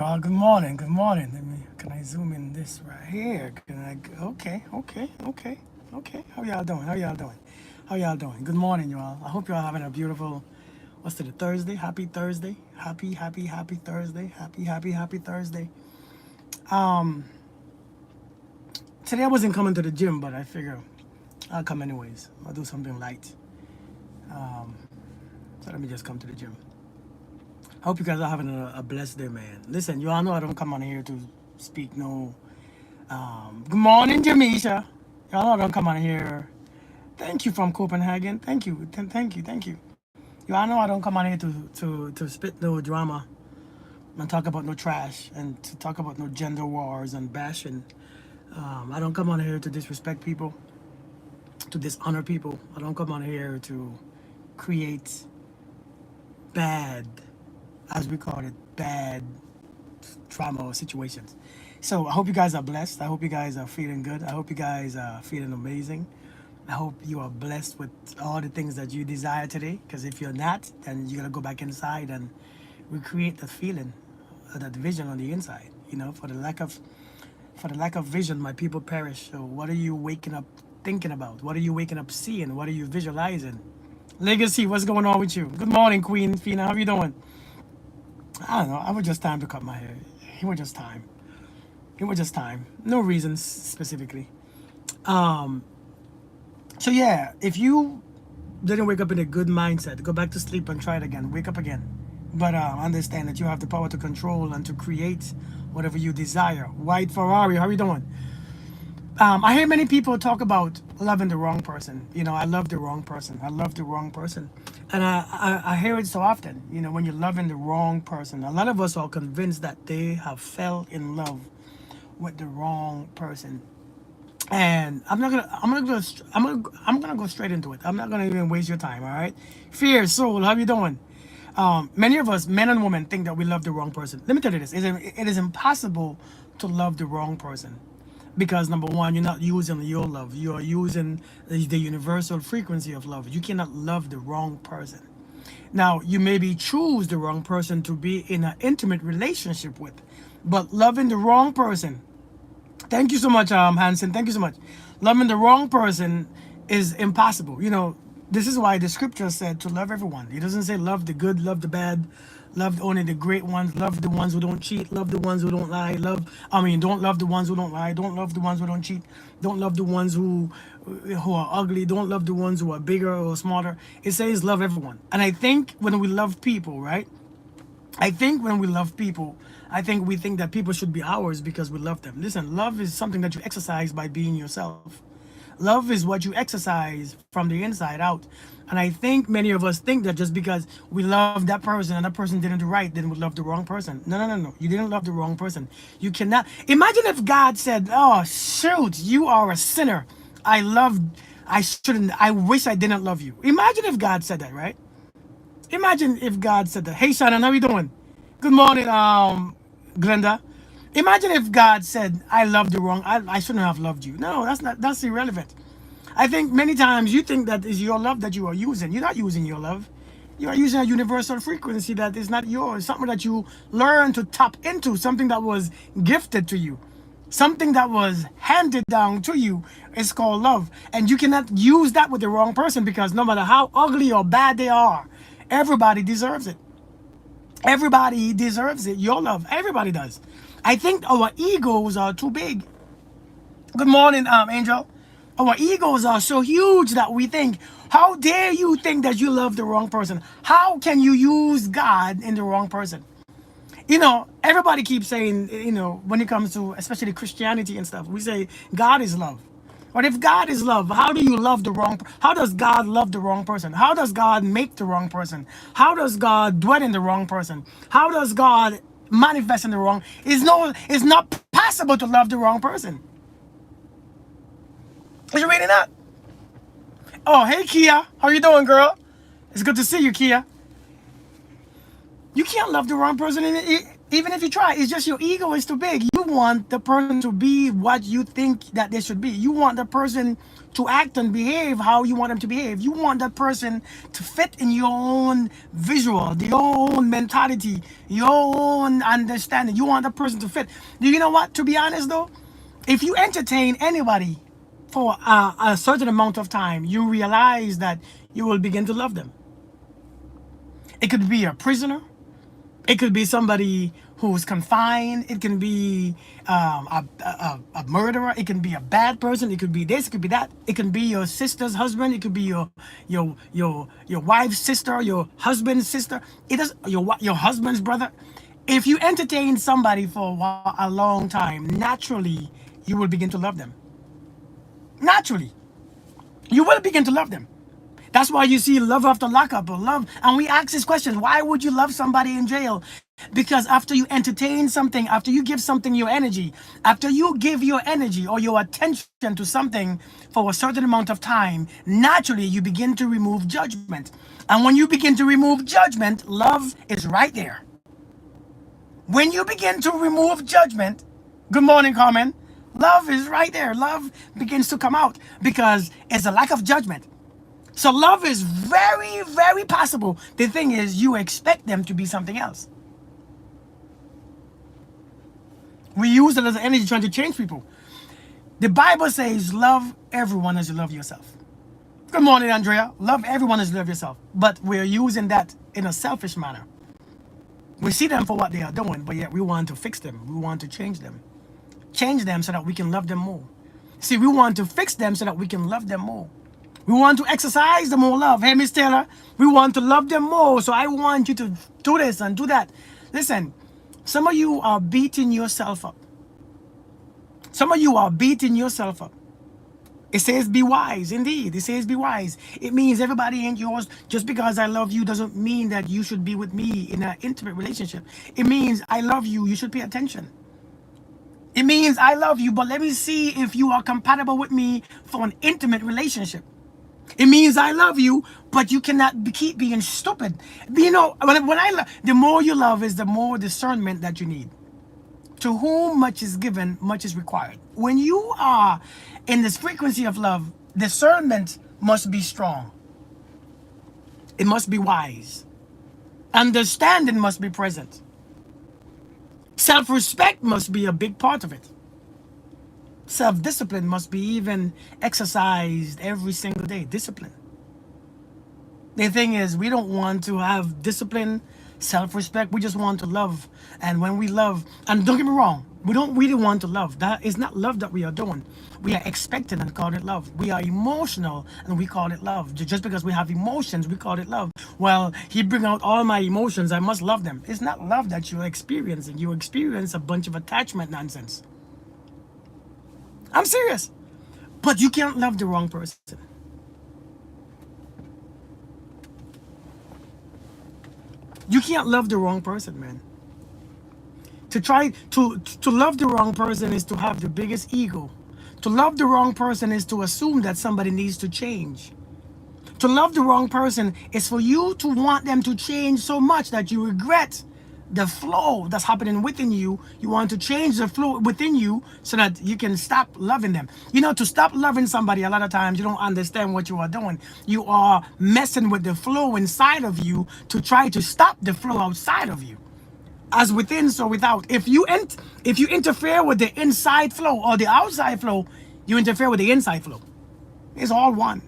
Good morning. Good morning. Can I zoom in this right here? Okay. How y'all doing? How y'all doing? Good morning, y'all. I hope y'all having a beautiful, what's today, Thursday? Happy Thursday. Happy Thursday. Happy Thursday. Um, Today I wasn't coming to the gym, but I figure I'll come anyways. I'll do something light. Um, so let me just come to the gym. I hope you guys are having a blessed day, man. Listen, you all know I don't come on here to speak no. Good morning, Jamisha. Y'all know I don't come on here. Thank you from Copenhagen. Thank you. You all know I don't come on here to spit no drama and talk about no trash and to talk about no gender wars and bashing. I don't come on here to disrespect people, to dishonor people. I don't come on here to create bad, as we call it, bad trauma or situations. So I hope you guys are blessed. I hope you guys are feeling good. I hope you guys are feeling amazing. I hope you are blessed with all the things that you desire today. Because if you're not, then you're gonna go back inside and recreate that feeling, that vision on the inside. You know, for the lack of vision, my people perish. So what are you waking up thinking about? What are you waking up seeing? What are you visualizing? Legacy, what's going on with you? Good morning, Queen Fina. How you doing? I don't know. I was just time to cut my hair. It was just time. It was just time. No reasons specifically. Um, so yeah, if you didn't wake up in a good mindset, go back to sleep and try it again. Wake up again. But understand that you have the power to control and to create whatever you desire. White Ferrari, how are you doing? I hear many people talk about loving the wrong person. You know, I love the wrong person. I love the wrong person. And I hear it so often, you know, when you're loving the wrong person. A lot of us are convinced that they have fell in love with the wrong person. And I'm gonna go straight into it. I'm not gonna even waste your time, all right? Fear, soul, how you doing? Many of us, men and women, think that we love the wrong person. Let me tell you this: it is impossible to love the wrong person, because number one, you're not using your love. You are using the universal frequency of love. You cannot love the wrong person. Now, you maybe choose the wrong person to be in an intimate relationship with, but loving the wrong person. Thank you so much, Hanson. Thank you so much. Loving the wrong person is impossible. You know, this is why the scripture said to love everyone. It doesn't say love the good, love the bad, love only the great ones, love the ones who don't cheat, love the ones who don't lie, don't love the ones who don't lie, don't love the ones who don't cheat, don't love the ones who are ugly, don't love the ones who are bigger or smarter. It says love everyone. And I think when we love people, right? I think when we love people, I think we think that people should be ours because we love them. Listen, love is something that you exercise by being yourself. Love is what you exercise from the inside out. And I think many of us think that just because we love that person and that person didn't do right, then we love the wrong person. No. You didn't love the wrong person. You cannot. Imagine if God said, oh, shoot, you are a sinner. I love, I shouldn't, I wish I didn't love you. Imagine if God said that, right? Imagine if God said that. Hey, Shannon, how you doing? Good morning, Glenda. Imagine if God said, I loved you wrong. I shouldn't have loved you. No, that's irrelevant. I think many times you think that is your love that you are using. You're not using your love. You are using a universal frequency that is not yours, something that you learn to tap into, something that was gifted to you, something that was handed down to you. Is called love. And you cannot use that with the wrong person, because no matter how ugly or bad they are, everybody deserves it. Everybody deserves it. Your love. Everybody does. I think our egos are too big. Good morning, Angel. Our egos are so huge that we think, how dare you think that you love the wrong person? How can you use God in the wrong person? You know, everybody keeps saying, you know, when it comes to especially Christianity and stuff, we say God is love. But if God is love, how do you love the wrong? How does God love the wrong person? How does God make the wrong person? How does God dwell in the wrong person? How does God manifest in the wrong? It's not possible to love the wrong person. Is it really not? Oh, hey Kia, how you doing, girl? It's good to see you, Kia. You can't love the wrong person. Even if you try, it's just your ego is too big. You want the person to be what you think that they should be. You want the person to act and behave how you want them to behave. You want that person to fit in your own visual, your own mentality, your own understanding. You want the person to fit. Do you know what? To be honest though, if you entertain anybody for a certain amount of time, you realize that you will begin to love them. It could be a prisoner. It could be somebody who's confined. It can be a murderer. It can be a bad person. It could be this. It could be that. It can be your sister's husband. It could be your wife's sister, your husband's sister. It does your husband's brother. If you entertain somebody for a long time, naturally you will begin to love them. Naturally, you will begin to love them. That's why you see love after lockup or love. And we ask this question, why would you love somebody in jail? Because after you entertain something, after you give something your energy, after you give your energy or your attention to something for a certain amount of time, naturally you begin to remove judgment. And when you begin to remove judgment, love is right there. When you begin to remove judgment, good morning, Carmen. Love is right there. Love begins to come out because it's a lack of judgment. So love is very, very possible. The thing is, you expect them to be something else. We use it as an energy trying to change people. The Bible says, love everyone as you love yourself. Good morning, Andrea. Love everyone as you love yourself. But we're using that in a selfish manner. We see them for what they are doing, but yet we want to fix them. We want to change them. Change them so that we can love them more. See, we want to fix them so that we can love them more. We want to exercise the more love. Hey, Miss Taylor, we want to love them more. So I want you to do this and do that. Listen, some of you are beating yourself up. Some of you are beating yourself up. It says be wise. Indeed, it says be wise. It means everybody ain't yours. Just because I love you doesn't mean that you should be with me in an intimate relationship. It means I love you. You should pay attention. It means I love you, but let me see if you are compatible with me for an intimate relationship. It means I love you, but you cannot keep being stupid. You know, when I love, the more you love is the more discernment that you need. To whom much is given, much is required. When you are in this frequency of love, discernment must be strong. It must be wise. Understanding must be present. Self-respect must be a big part of it. Self-discipline must be even exercised every single day. Discipline. The thing is, we don't want to have discipline, self-respect. We just want to love. And when we love, and don't get me wrong, we don't really want to love. That is not love that we are doing. We are expecting and call it love. We are emotional and we call it love. Just because we have emotions, we call it love. Well, he bring out all my emotions, I must love them. It's not love that you're experiencing. You experience a bunch of attachment nonsense. I'm serious. But you can't love the wrong person. You can't love the wrong person, man. To try to love the wrong person is to have the biggest ego. To love the wrong person is to assume that somebody needs to change. To love the wrong person is for you to want them to change so much that you regret the flow that's happening within you. You want to change the flow within you so that you can stop loving them. You know, to stop loving somebody, a lot of times you don't understand what you are doing. You are messing with the flow inside of you to try to stop the flow outside of you. As within, so without. If you interfere with the inside flow or the outside flow, you interfere with the inside flow. It's all one.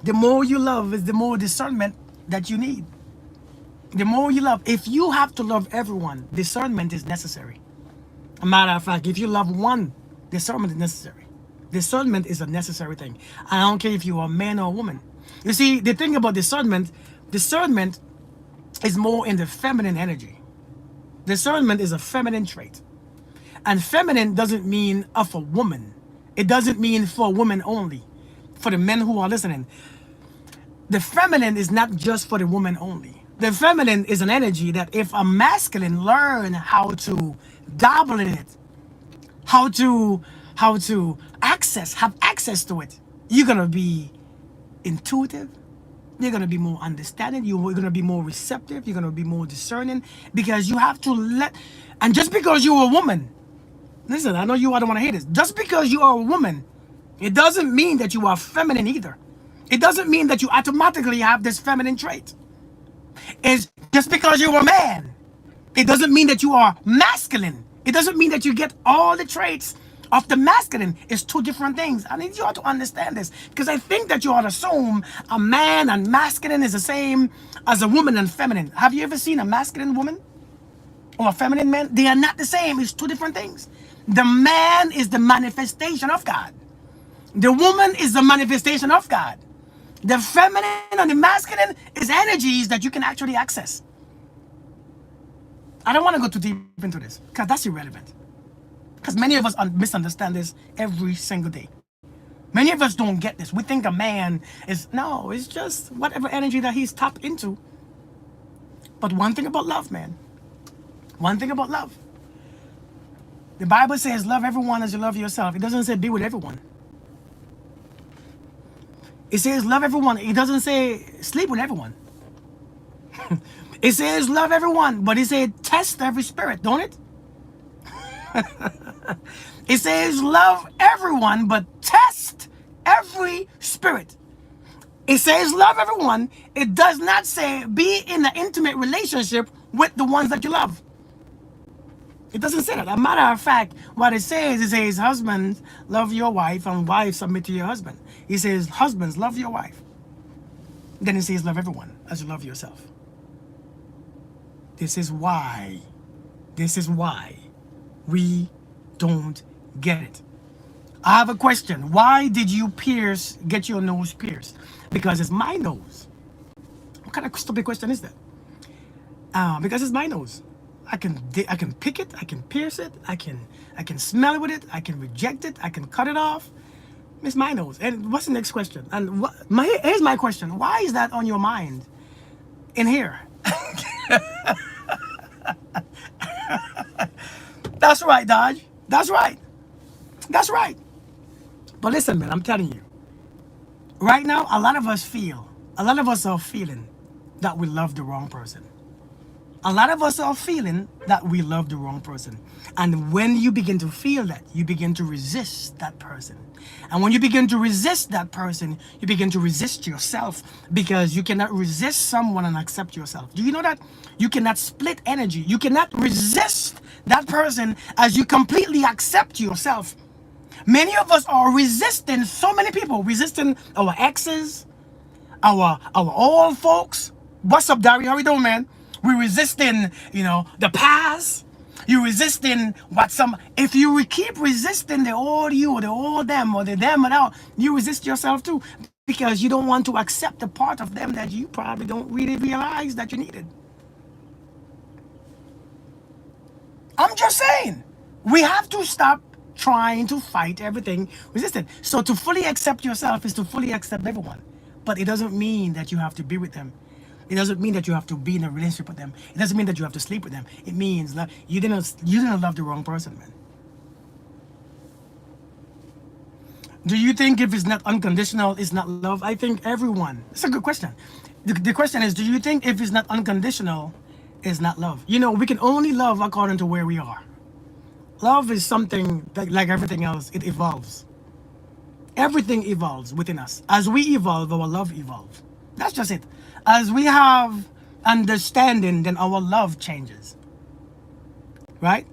The more you love is the more discernment that you need. The more you love, if you have to love everyone, discernment is necessary. A matter of fact, if you love one, discernment is necessary. Discernment is a necessary thing. I don't care if you are a man or a woman. You see, the thing about discernment is more in the feminine energy. Discernment is a feminine trait. And feminine doesn't mean of a woman. It doesn't mean for women only. For the men who are listening, the feminine is not just for the woman only. The feminine is an energy that if a masculine learn how to dabble in it, how to have access to it, you're gonna be intuitive, You're going to be more understanding. You're going to be more receptive. You're going to be more discerning, because you have to let, and just because you're a woman, listen, I know you don't want to hear this. Just because you are a woman, it doesn't mean that you are feminine either. It doesn't mean that you automatically have this feminine trait. It's just because you're a man, it doesn't mean that you are masculine. It doesn't mean that you get all the traits of the masculine. It's two different things. I need you all to understand this, because I think that you ought to assume a man and masculine is the same as a woman and feminine. Have you ever seen a masculine woman or a feminine man? They are not the same. It's two different things. The man is the manifestation of God. The woman is the manifestation of God. The feminine and the masculine is energies that you can actually access. I don't want to go too deep into this, because that's irrelevant. Because many of us misunderstand this every single day. Many of us don't get this. We think a man is, no, it's just whatever energy that he's tapped into. But one thing about love, man. One thing about love. The Bible says love everyone as you love yourself. It doesn't say be with everyone. It says love everyone. It doesn't say sleep with everyone. It says love everyone, but it says test every spirit, don't it? It says love everyone, but test every spirit. It says love everyone. It does not say be in an intimate relationship with the ones that you love. It doesn't say that. As a matter of fact, what it says husbands, love your wife, and wives, submit to your husband. He says, husbands, love your wife. Then it says, love everyone as you love yourself. This is why we don't get it. I have a question. Why did you get your nose pierced? Because it's my nose. What kind of stupid question is that? Because it's my nose. I can pick it, I can pierce it, I can smell it with it, I can reject it, I can cut it off. It's my nose. And what's the next question? And here's my question. Why is that on your mind in here? That's right, Dodge. That's right. That's right. But listen, man, I'm telling you. Right now, a lot of us are feeling that we love the wrong person. A lot of us are feeling that we love the wrong person. And when you begin to feel that, you begin to resist that person. And when you begin to resist that person, you begin to resist yourself, because you cannot resist someone and accept yourself. Do you know that? You cannot split energy. You cannot resist that person as you completely accept yourself. Many of us are resisting so many people, resisting our exes, our old folks. What's up, Dario? How we doing, man? We're resisting, the past. You're resisting if you keep resisting the old you or the old them or the them and out, you resist yourself too, because you don't want to accept the part of them that you probably don't really realize that you needed. I'm just saying, we have to stop trying to fight everything resistant. So to fully accept yourself is to fully accept everyone. But it doesn't mean that you have to be with them. It doesn't mean that you have to be in a relationship with them. It doesn't mean that you have to sleep with them. It means that you didn't love the wrong person, man. Do you think if it's not unconditional, it's not love? I think everyone. It's a good question. The question is, do you think if it's not unconditional, it's not love? We can only love according to where we are. Love is something that, like everything else, it evolves. Everything evolves within us. As we evolve, our love evolves. That's just it. As we have understanding, then our love changes. Right?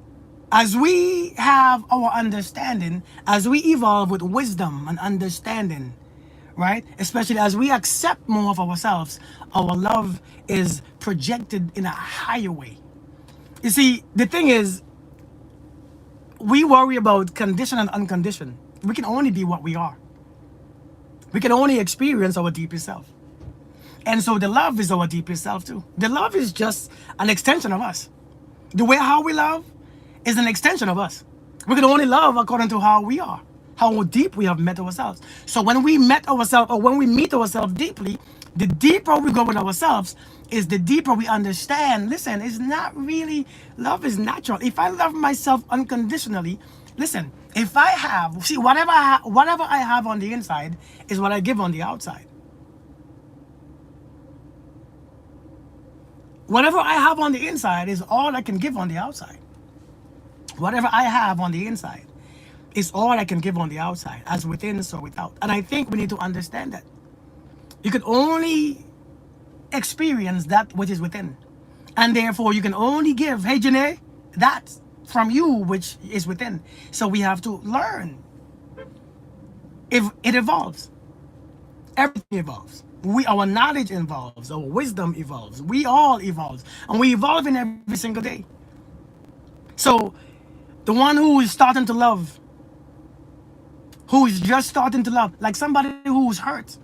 As we have our understanding, as we evolve with wisdom and understanding, right? Especially as we accept more of ourselves, our love is projected in a higher way. You see, the thing is, we worry about condition and unconditioned. We can only be what we are. We can only experience our deepest self. And so the love is our deepest self too. The love is just an extension of us. The way how we love is an extension of us. We can only love according to how we are, how deep we have met ourselves. So when we met ourselves, or when we meet ourselves deeply, the deeper we go with ourselves is the deeper we understand. Listen, it's not really, love is natural. If I love myself unconditionally, listen, if I have, see, whatever I have on the inside is what I give on the outside. Whatever I have on the inside is all I can give on the outside. Whatever I have on the inside is all I can give on the outside, as within, so without. And I think we need to understand that. You can only experience that which is within. And therefore, you can only give, hey, Janae, that from you which is within. So we have to learn. If it evolves, everything evolves. Our knowledge evolves, our wisdom evolves. We all evolve. And we evolve in every single day. So the one who is starting to love, who is just starting to love, like somebody who's hurt,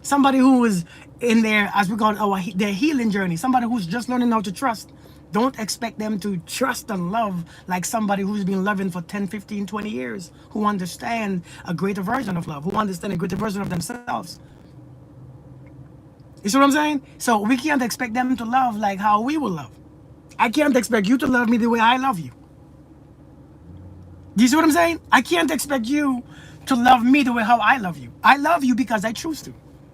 somebody who is in their, as we call it, their healing journey, somebody who's just learning how to trust. Don't expect them to trust and love like somebody who's been loving for 10, 15, 20 years, who understand a greater version of love, who understand a greater version of themselves. You see what I'm saying? So we can't expect them to love like how we will love. I can't expect you to love me the way I love you. Do you see what I'm saying? I can't expect you to love me the way how I love you. I love you because I choose to.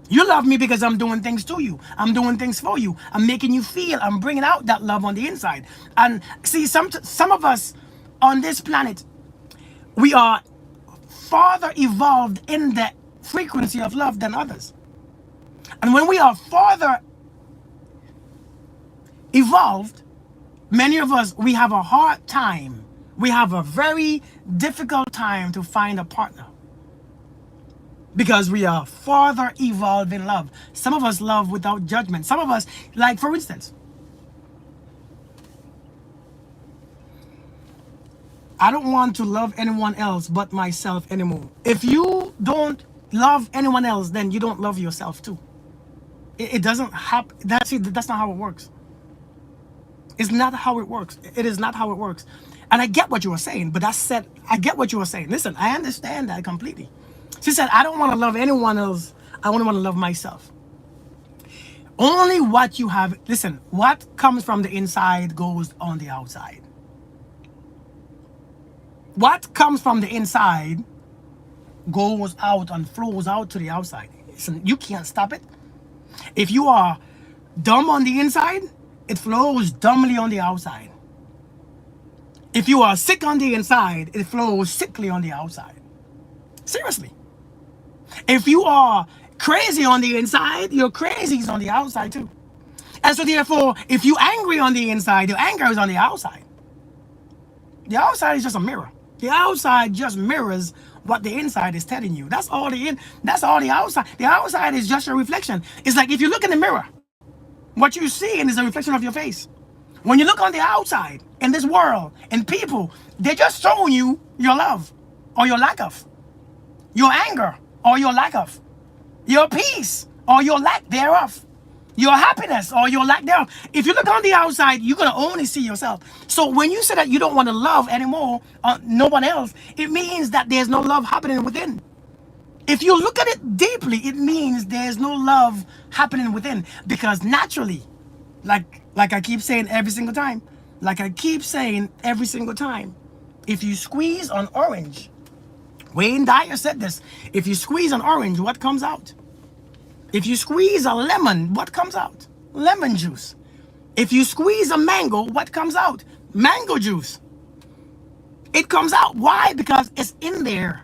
You love me because I'm doing things to you. I'm doing things for you. I'm making you feel. I'm bringing out that love on the inside. And see, some of us on this planet, we are farther evolved in the frequency of love than others. And when we are farther evolved, many of us, we have a hard time. We have a very difficult time to find a partner. Because we are farther evolved in love. Some of us love without judgment. Some of us, like for instance, I don't want to love anyone else but myself anymore. If you don't love anyone else, then you don't love yourself too. It doesn't happen. That's not how it works. It's not how it works. It is not how it works. And I get what you were saying, but I get what you were saying. Listen, I understand that completely. She said, I don't want to love anyone else. I only want to love myself. Only what you have, listen, what comes from the inside goes on the outside. What comes from the inside goes out and flows out to the outside. Listen, you can't stop it. If you are dumb on the inside, it flows dumbly on the outside. If you are sick on the inside, it flows sickly on the outside. Seriously. If you are crazy on the inside, your crazy is on the outside too. And so therefore, if you're angry on the inside, your anger is on the outside. The outside is just a mirror. The outside just mirrors what the inside is telling you. That's all the outside. The outside is just a reflection. It's like if you look in the mirror, what you're seeing is a reflection of your face. When you look on the outside, in this world, and people, they're just showing you your love or your lack of, your anger or your lack of, your peace or your lack thereof, your happiness or your lack thereof. If you look on the outside, you're going to only see yourself. So when you say that you don't want to love anymore, no one else, it means that there's no love happening within. If you look at it deeply, it means there's no love happening within. Because naturally, like I keep saying every single time, if you squeeze an orange, Wayne Dyer said this, if you squeeze an orange, what comes out? If you squeeze a lemon, what comes out? Lemon juice. If you squeeze a mango, what comes out? Mango juice. It comes out. Why? Because it's in there.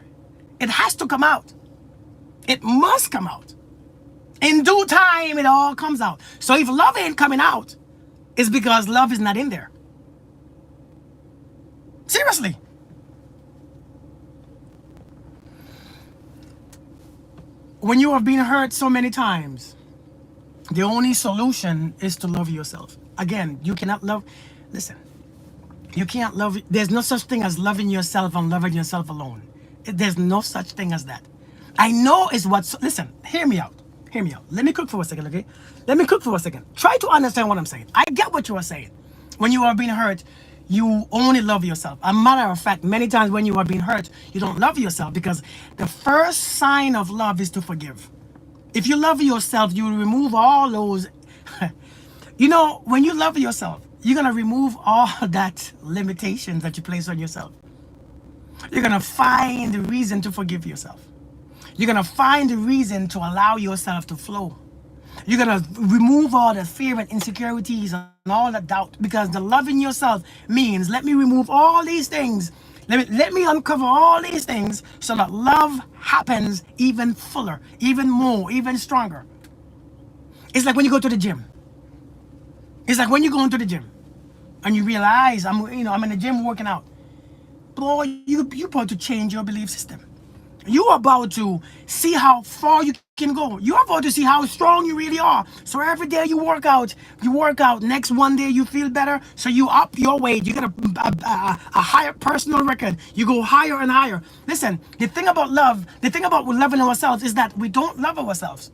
It has to come out. It must come out. In due time, it all comes out. So if love ain't coming out, it's because love is not in there. Seriously. When you have been hurt so many times, the only solution is to love yourself. Again, you cannot love, listen, you can't love, there's no such thing as loving yourself and loving yourself alone. There's no such thing as that. I know is what, listen, hear me out. Hear me out. Let me cook for a second, okay? Let me cook for a second. Try to understand what I'm saying. I get what you are saying. When you are being hurt, you only love yourself. As a matter of fact, many times when you are being hurt, you don't love yourself because the first sign of love is to forgive. If you love yourself, you remove all those. You know, when you love yourself, you're going to remove all that limitations that you place on yourself. You're going to find the reason to forgive yourself. You're going to find the reason to allow yourself to flow. You're gonna remove all the fear and insecurities and all the doubt, because the love in yourself means, let me remove all these things. Let me uncover all these things so that love happens even fuller, even more, even stronger. It's like when you go to the gym. It's like when you go into the gym and you realize I'm in the gym working out. Boy, you about to change your belief system. You're about to see how far you can go. You're about to see how strong you really are. So every day you work out. Next one day you feel better. So you up your weight. You get a higher personal record. You go higher and higher. Listen, the thing about loving ourselves is that we don't love ourselves.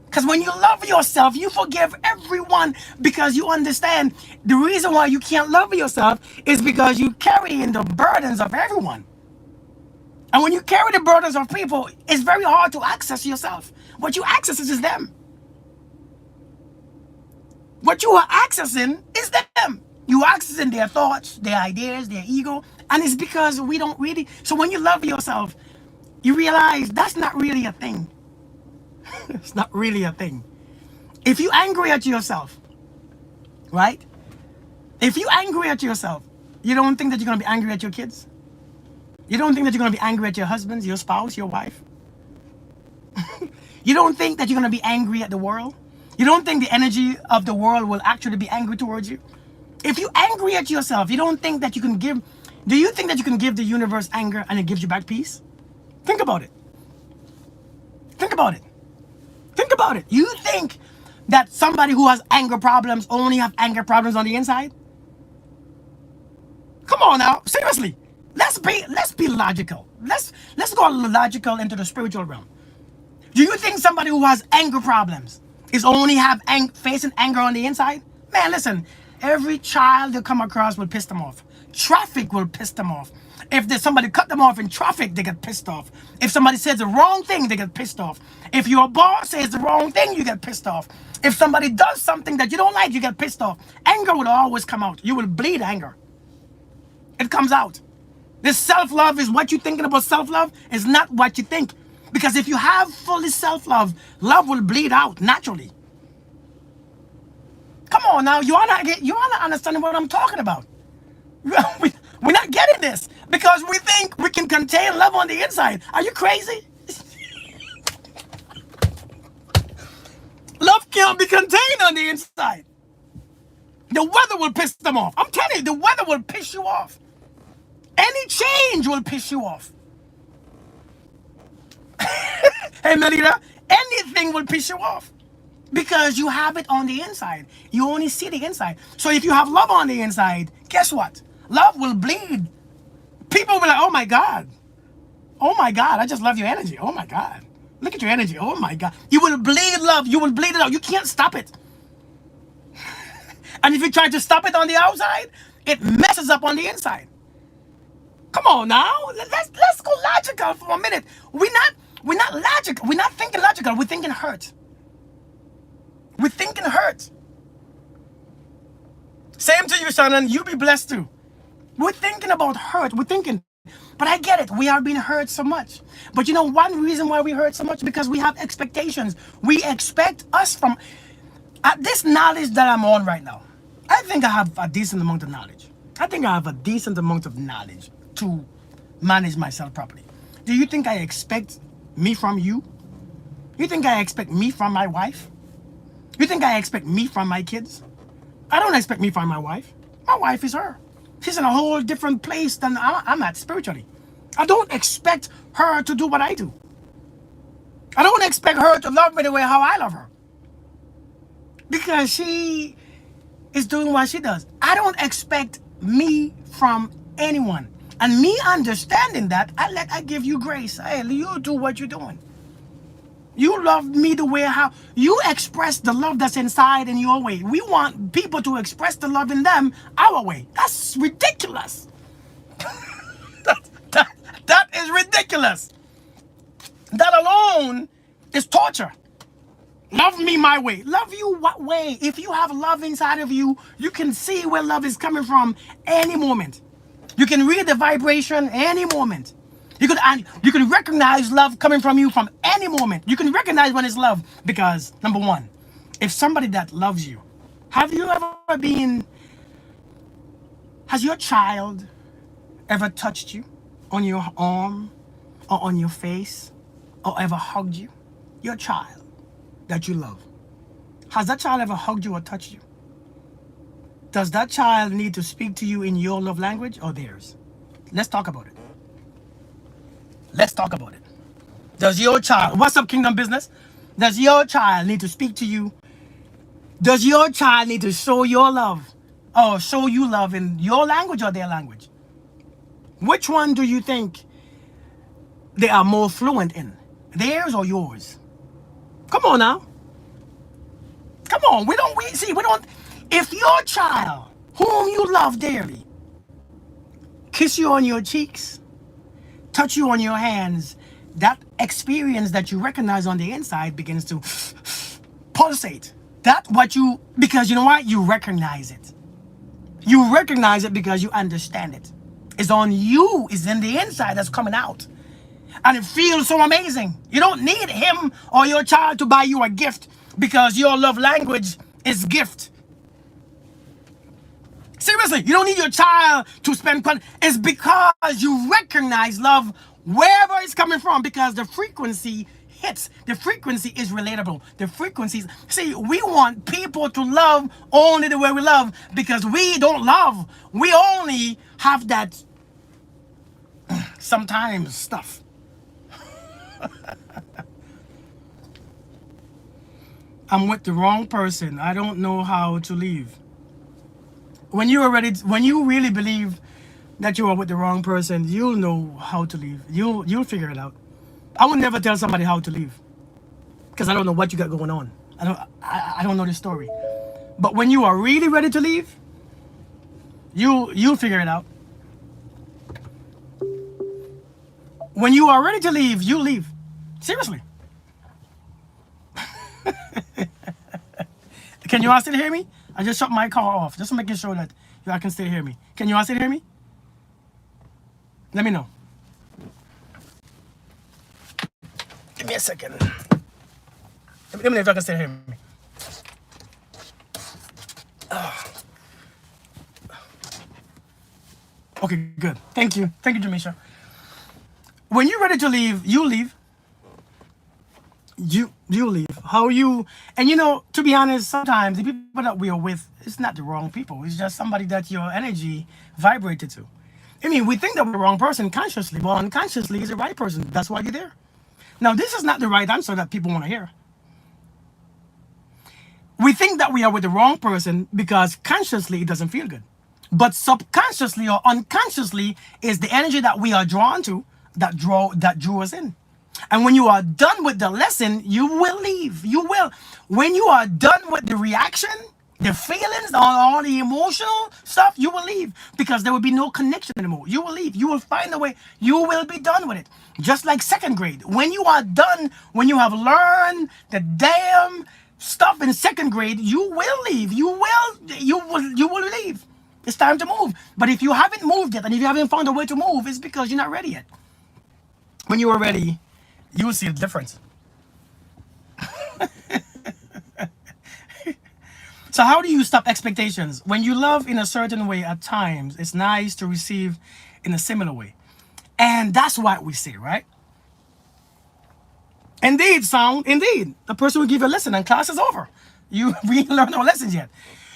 Because when you love yourself, you forgive everyone, because you understand the reason why you can't love yourself is because you carry in the burdens of everyone. And when you carry the burdens of people, it's very hard to access yourself. What you access is them. What you are accessing is them. You accessing their thoughts, their ideas, their ego. And it's because we don't really. So when you love yourself, you realize that's not really a thing. It's not really a thing. If you're angry at yourself, right? If you're angry at yourself, you don't think that you're going to be angry at your kids? You don't think that you're going to be angry at your husband, your spouse, your wife? You don't think that you're going to be angry at the world? You don't think the energy of the world will actually be angry towards you? If you're angry at yourself, you don't think that you can give... Do you think that you can give the universe anger and it gives you back peace? Think about it. Think about it. Think about it. You think that somebody who has anger problems only have anger problems on the inside? Come on now, seriously. Let's be logical. Let's go logical into the spiritual realm. Do you think somebody who has anger problems is only facing anger on the inside? Man, listen. Every child you come across will piss them off. Traffic will piss them off. If there's somebody cut them off in traffic, they get pissed off. If somebody says the wrong thing, they get pissed off. If your boss says the wrong thing, you get pissed off. If somebody does something that you don't like, you get pissed off. Anger will always come out. You will bleed anger. It comes out. This self-love is what you're thinking about. Self-love is not what you think. Because if you have fully self-love, love will bleed out naturally. Come on now, you are not understanding what I'm talking about. We're not getting this because we think we can contain love on the inside. Are you crazy? Love can't be contained on the inside. The weather will piss them off. I'm telling you, the weather will piss you off. Any change will piss you off. Hey, Melita, anything will piss you off. Because you have it on the inside. You only see the inside. So if you have love on the inside, guess what? Love will bleed. People will be like, oh my God. Oh my God, I just love your energy. Oh my God. Look at your energy. Oh my God. You will bleed love. You will bleed it out. You can't stop it. And if you try to stop it on the outside, it messes up on the inside. Come on now. Let's go logical for a minute. We're not logical. We're not thinking logical. We're thinking hurt. We're thinking hurt. Same to you, Shannon. You be blessed too. We're thinking about hurt. We're thinking, but I get it. We are being hurt so much. But you know, one reason why we hurt so much, because we have expectations. We expect us from this knowledge that I'm on right now. I think I have a decent amount of knowledge. I think I have a decent amount of knowledge to manage myself properly. Do you think I expect me from you? You think I expect me from my wife? You think I expect me from my kids? I don't expect me from my wife. My wife is her. She's in a whole different place than I'm at spiritually. I don't expect her to do what I do. I don't expect her to love me the way how I love her. Because she is doing what she does. I don't expect me from anyone. And me understanding that, I give you grace. Hey, you do what you're doing. You love me the way how you express the love that's inside in your way. We want people to express the love in them our way. That's ridiculous. that is ridiculous. That alone is torture. Love me my way. Love you what way? If you have love inside of you, you can see where love is coming from any moment. You can read the vibration any moment. You can recognize love coming from you from any moment. You can recognize when it's love because, number one, If somebody that loves you, have you ever been, has your child ever touched you on your arm or on your face or ever hugged you? Your child that you love. Has that child ever hugged you or touched you? Does that child need to speak to you in your love language or theirs? Let's talk about it. Let's talk about it. Does your child, what's up, Kingdom Business? Does your child need to speak to you? Does your child need to show your love or show you love in your language or their language? Which one do you think they are more fluent in? Theirs or yours? Come on now. Come on. We don't. If your child, whom you love dearly, kiss you on your cheeks, touch you on your hands, that experience that you recognize on the inside begins to pulsate. Because you know what? You recognize it. You recognize it because you understand it. It's on you, it's in the inside that's coming out. And it feels so amazing. You don't need him or your child to buy you a gift because your love language is gift. Seriously, you don't need your child to spend quality. It's because you recognize love wherever it's coming from, because the frequency hits. The frequency is relatable. The frequencies. See, we want people to love only the way we love because we don't love. We only have that sometimes stuff. I'm with the wrong person. I don't know how to leave. When you really believe that you are with the wrong person, you'll know how to leave. You'll figure it out. I would never tell somebody how to leave because I don't know what you got going on. I don't know the story. But when you are really ready to leave, you'll figure it out. When you are ready to leave, you leave. Seriously. Can you all still hear me? I just shut my car off, just making sure that you all can still hear me. Can you all still hear me? Let me know. Give me a second. Let me know if I can still hear me. Okay, good. Thank you. Thank you, Jamisha. When you're ready to leave, you leave. You leave. How you, and you know, to be honest, sometimes the people that we are with, it's not the wrong people. It's just somebody that your energy vibrated to. I mean, we think that we're the wrong person consciously, but unconsciously is the right person. That's why you're there. Now, this is not the right answer that people want to hear. We think that we are with the wrong person because consciously it doesn't feel good. But subconsciously or unconsciously is the energy that we are drawn to that drew us in. And when you are done with the lesson, you will leave. You will. When you are done with the reaction, the feelings, all the emotional stuff, you will leave because there will be no connection anymore. You will leave. You will find a way. You will be done with it. Just like second grade. When you are done, when you have learned the damn stuff in second grade, you will leave. You will leave. It's time to move. But if you haven't moved yet, and if you haven't found a way to move, it's because you're not ready yet. When you are ready, you will see the difference. So how do you stop expectations? When you love in a certain way at times, it's nice to receive in a similar way. And that's what we say, right? Indeed, sound, indeed. The person will give you a lesson and class is over. We ain't learned no lessons yet.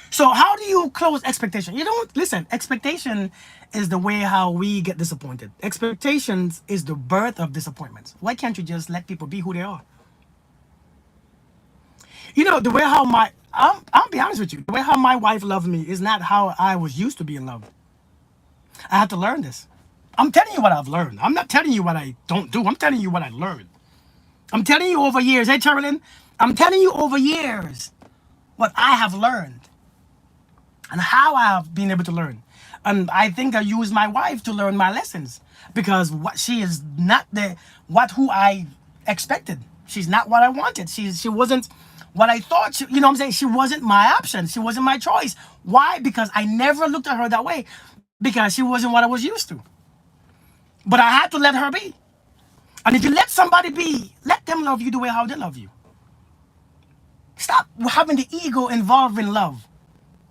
So how do you close expectation? You don't, listen, expectation is the way how we get disappointed. Expectations is the birth of disappointments. Why can't you just let people be who they are? You know, the way how I'll be honest with you, the way how my wife loved me is not how I was used to being loved. I had to learn this. I'm telling you what I've learned. I'm not telling you what I don't do. I'm telling you what I learned. I'm telling you over years. Hey, Charlene, I'm telling you over years what I have learned and how I have been able to learn. And I think I use my wife to learn my lessons because what she is not who I expected. She's not what I wanted. She wasn't what I thought. You know what I'm saying? She wasn't my option. She wasn't my choice. Why? Because I never looked at her that way because she wasn't what I was used to. But I had to let her be. And if you let somebody be, let them love you the way how they love you. Stop having the ego involved in love.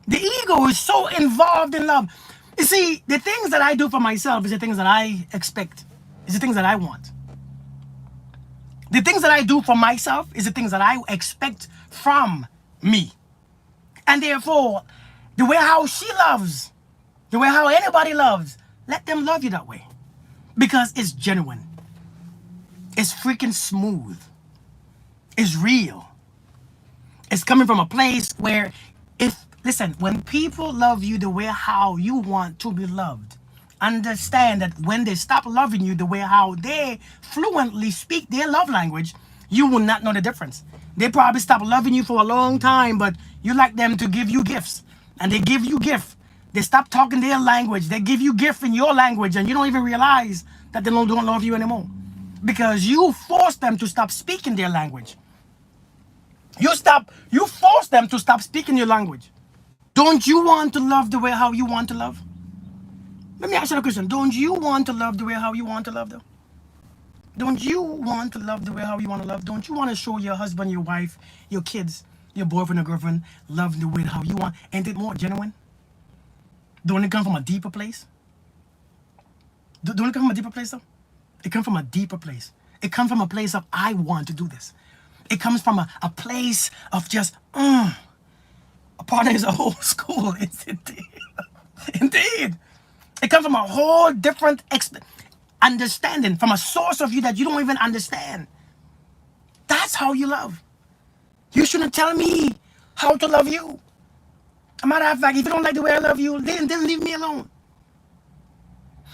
The ego is so involved in love. You see, the things that I do for myself is the things that I expect. Is the things that I want. The things that I do for myself is the things that I expect from me. And therefore, the way how she loves, the way how anybody loves, let them love you that way. Because it's genuine. It's freaking smooth. It's real. It's coming from a place where listen, when people love you the way how you want to be loved, understand that when they stop loving you the way how they fluently speak their love language, you will not know the difference. They probably stop loving you for a long time, but you like them to give you gifts. And they give you gift. They stop talking their language. They give you gift in your language, and you don't even realize that they don't love you anymore. Because you force them to stop speaking their language. You force them to stop speaking your language. Don't you want to love the way how you want to love? Let me ask you a question. Don't you want to love the way how you want to love though? Don't you want to love the way how you want to love? Don't you want to show your husband, your wife, your kids, your boyfriend or girlfriend love the way how you want? Ain't it more genuine? Don't it come from a deeper place? Don't it come from a deeper place though? It comes from a deeper place. It comes from a place of I want to do this. It comes from a place of just, a partner is a whole school. It's indeed. Indeed. It comes from a whole different understanding, from a source of you that you don't even understand. That's how you love. You shouldn't tell me how to love you. As a matter of fact, if you don't like the way I love you, then leave me alone.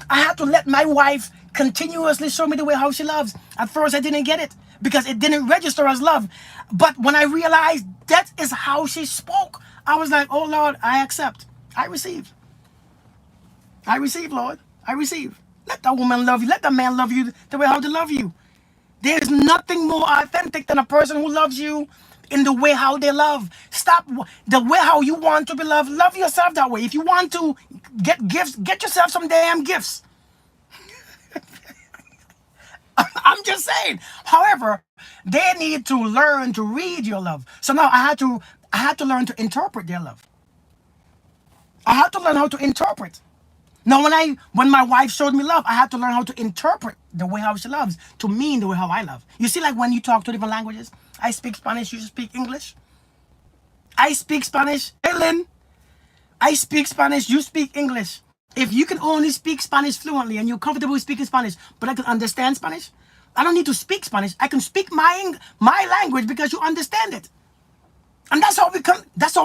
I had to let my wife continuously show me the way how she loves. At first, I didn't get it because it didn't register as love. But when I realized that is how she spoke, I was like, oh Lord, I accept. I receive. I receive, Lord. I receive. Let that woman love you. Let that man love you the way how they love you. There is nothing more authentic than a person who loves you in the way how they love. Stop the way how you want to be loved. Love yourself that way. If you want to get gifts, get yourself some damn gifts. I'm just saying. However, they need to learn to read your love. So now I had to learn to interpret their love. I had to learn how to interpret. Now, when my wife showed me love, I had to learn how to interpret the way how she loves to mean the way how I love. You see, like when you talk two different languages, I speak Spanish, you speak English. I speak Spanish, Ellen. I speak Spanish, you speak English. If you can only speak Spanish fluently and you're comfortable speaking Spanish, but I can understand Spanish, I don't need to speak Spanish. I can speak my language because you understand it, and that's how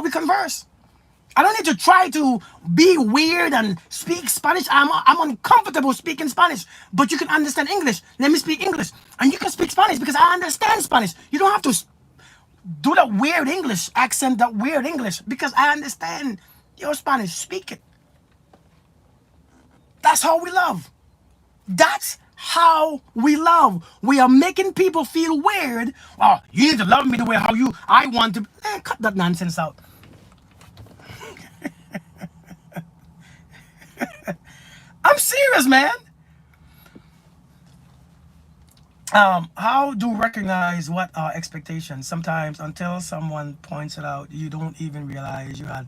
we converse. I don't need to try to be weird and speak Spanish. I'm uncomfortable speaking Spanish, but you can understand English. Let me speak English. And you can speak Spanish because I understand Spanish. You don't have to do that weird English accent, that weird English, because I understand your Spanish. Speak it. That's how we love. That's how we love. We are making people feel weird. Oh, you need to love me the way how I want to. Cut that nonsense out. I'm serious, man. How do recognize what are expectations? Sometimes until someone points it out, you don't even realize you had.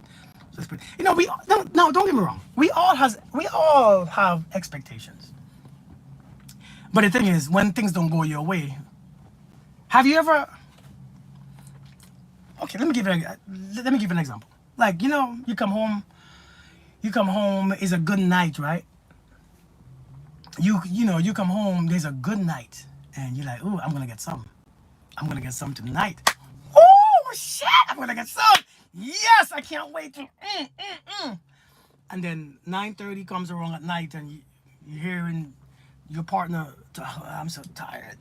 You know, don't get me wrong. We all have expectations. But the thing is, when things don't go your way, have you ever? Okay, let me give you an example. Like, you know, you come home. It's a good night, right? You come home, there's a good night, and you're like, ooh, I'm gonna get some tonight. Oh shit, I'm gonna get some. Yes, I can't wait to. And then 9:30 comes around at night, and you're hearing your partner. Oh, I'm so tired.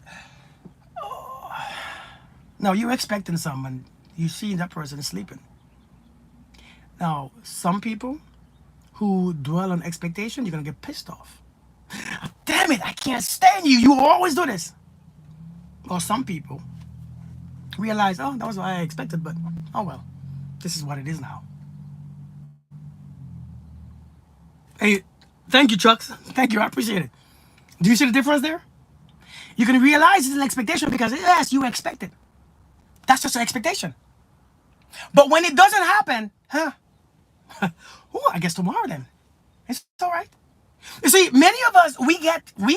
Oh. Now you're expecting someone, you see that person is sleeping. Now some people who dwell on expectation, you're gonna get pissed off. Damn it, I can't stand you. You always do this. Or some people realize, oh, that was what I expected, but oh well, this is what it is now. Hey, thank you, Chucks. Thank you, I appreciate it. Do you see the difference there? You can realize it's an expectation because yes, you expect it. That's just an expectation. But when it doesn't happen, oh, I guess tomorrow then. It's all right. You see, many of us, we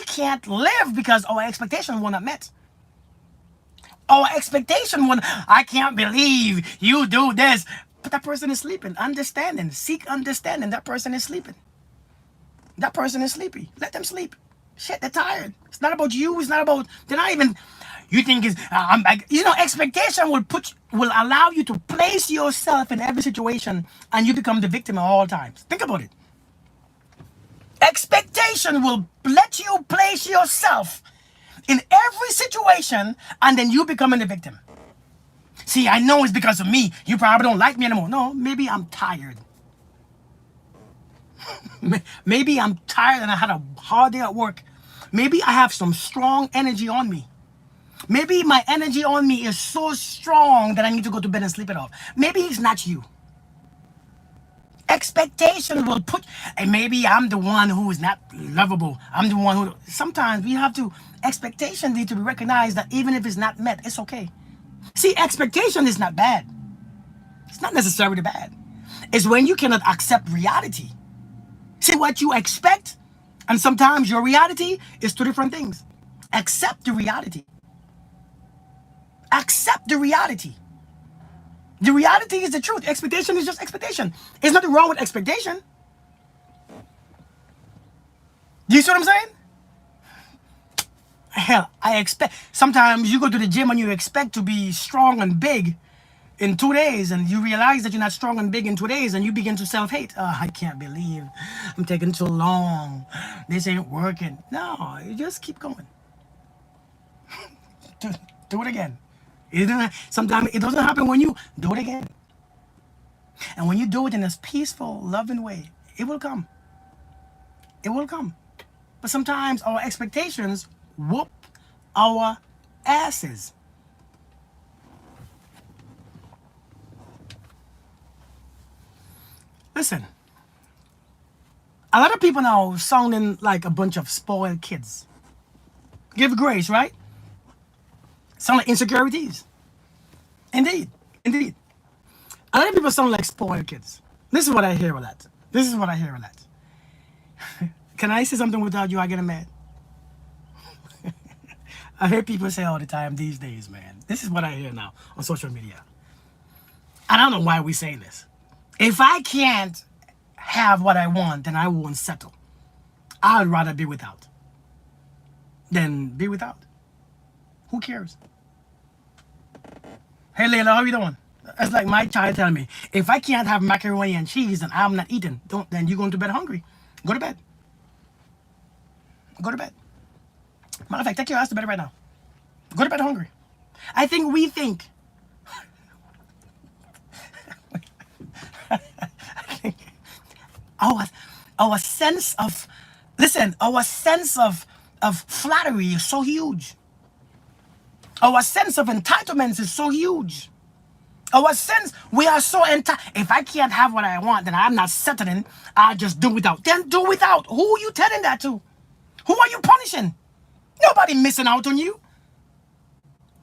can't live because our expectations were not met. Our expectation when I can't believe you do this. But that person is sleeping. Understanding. Seek understanding. That person is sleeping. That person is sleepy. Let them sleep. Shit, they're tired. It's not about you. It's not about. They're not even. You think it's. Expectation will allow you to place yourself in every situation, and you become the victim at all times. Think about it. Expectation will let you place yourself in every situation, and then you becoming the victim. See, I know it's because of me. You probably don't like me anymore. No, maybe I'm tired. Maybe I'm tired and I had a hard day at work. Maybe I have some strong energy on me. Maybe my energy on me is so strong that I need to go to bed and sleep it off. Maybe it's not you. Expectation will put, and maybe I'm the one who is not lovable. I'm the one who, sometimes we have to, expectation need to be recognized that even if it's not met, it's okay. See, expectation is not bad. It's not necessarily bad. It's when you cannot accept reality. See, what you expect, and sometimes your reality is two different things. Accept the reality. Accept the reality. The reality is the truth. Expectation is just expectation. There's nothing wrong with expectation. Do you see what I'm saying? Hell, I expect. Sometimes you go to the gym and you expect to be strong and big in 2 days, and you realize that you're not strong and big in 2 days, and you begin to self-hate. Oh, I can't believe I'm taking too long. This ain't working. No, you just keep going. Do it again. Sometimes it doesn't happen when you do it again. And when you do it in a peaceful, loving way, it will come. It will come. But sometimes our expectations whoop our asses. Listen, a lot of people now sounding like a bunch of spoiled kids. Give grace, right? Sound like insecurities. Indeed, indeed. A lot of people sound like spoiled kids. This is what I hear a lot. This is what I hear a lot. Can I say something without you? I get mad. I hear people say all the time these days, man. This is what I hear now on social media. I don't know why we say this. If I can't have what I want, then I won't settle. I'd rather be without than be without. Who cares? Hey, Layla, how you doing? That's like my child telling me, if I can't have macaroni and cheese, then I'm not eating. Then you're going to bed hungry. Go to bed. Go to bed. Matter of fact, take your ass to bed right now. Go to bed hungry. I think we think. Our sense of, listen, our sense of flattery is so huge. Our sense of entitlement is so huge. Our sense, we are so entitled. If I can't have what I want, then I'm not settling. I'll just do without. Then do without. Who are you telling that to? Who are you punishing? Nobody missing out on you.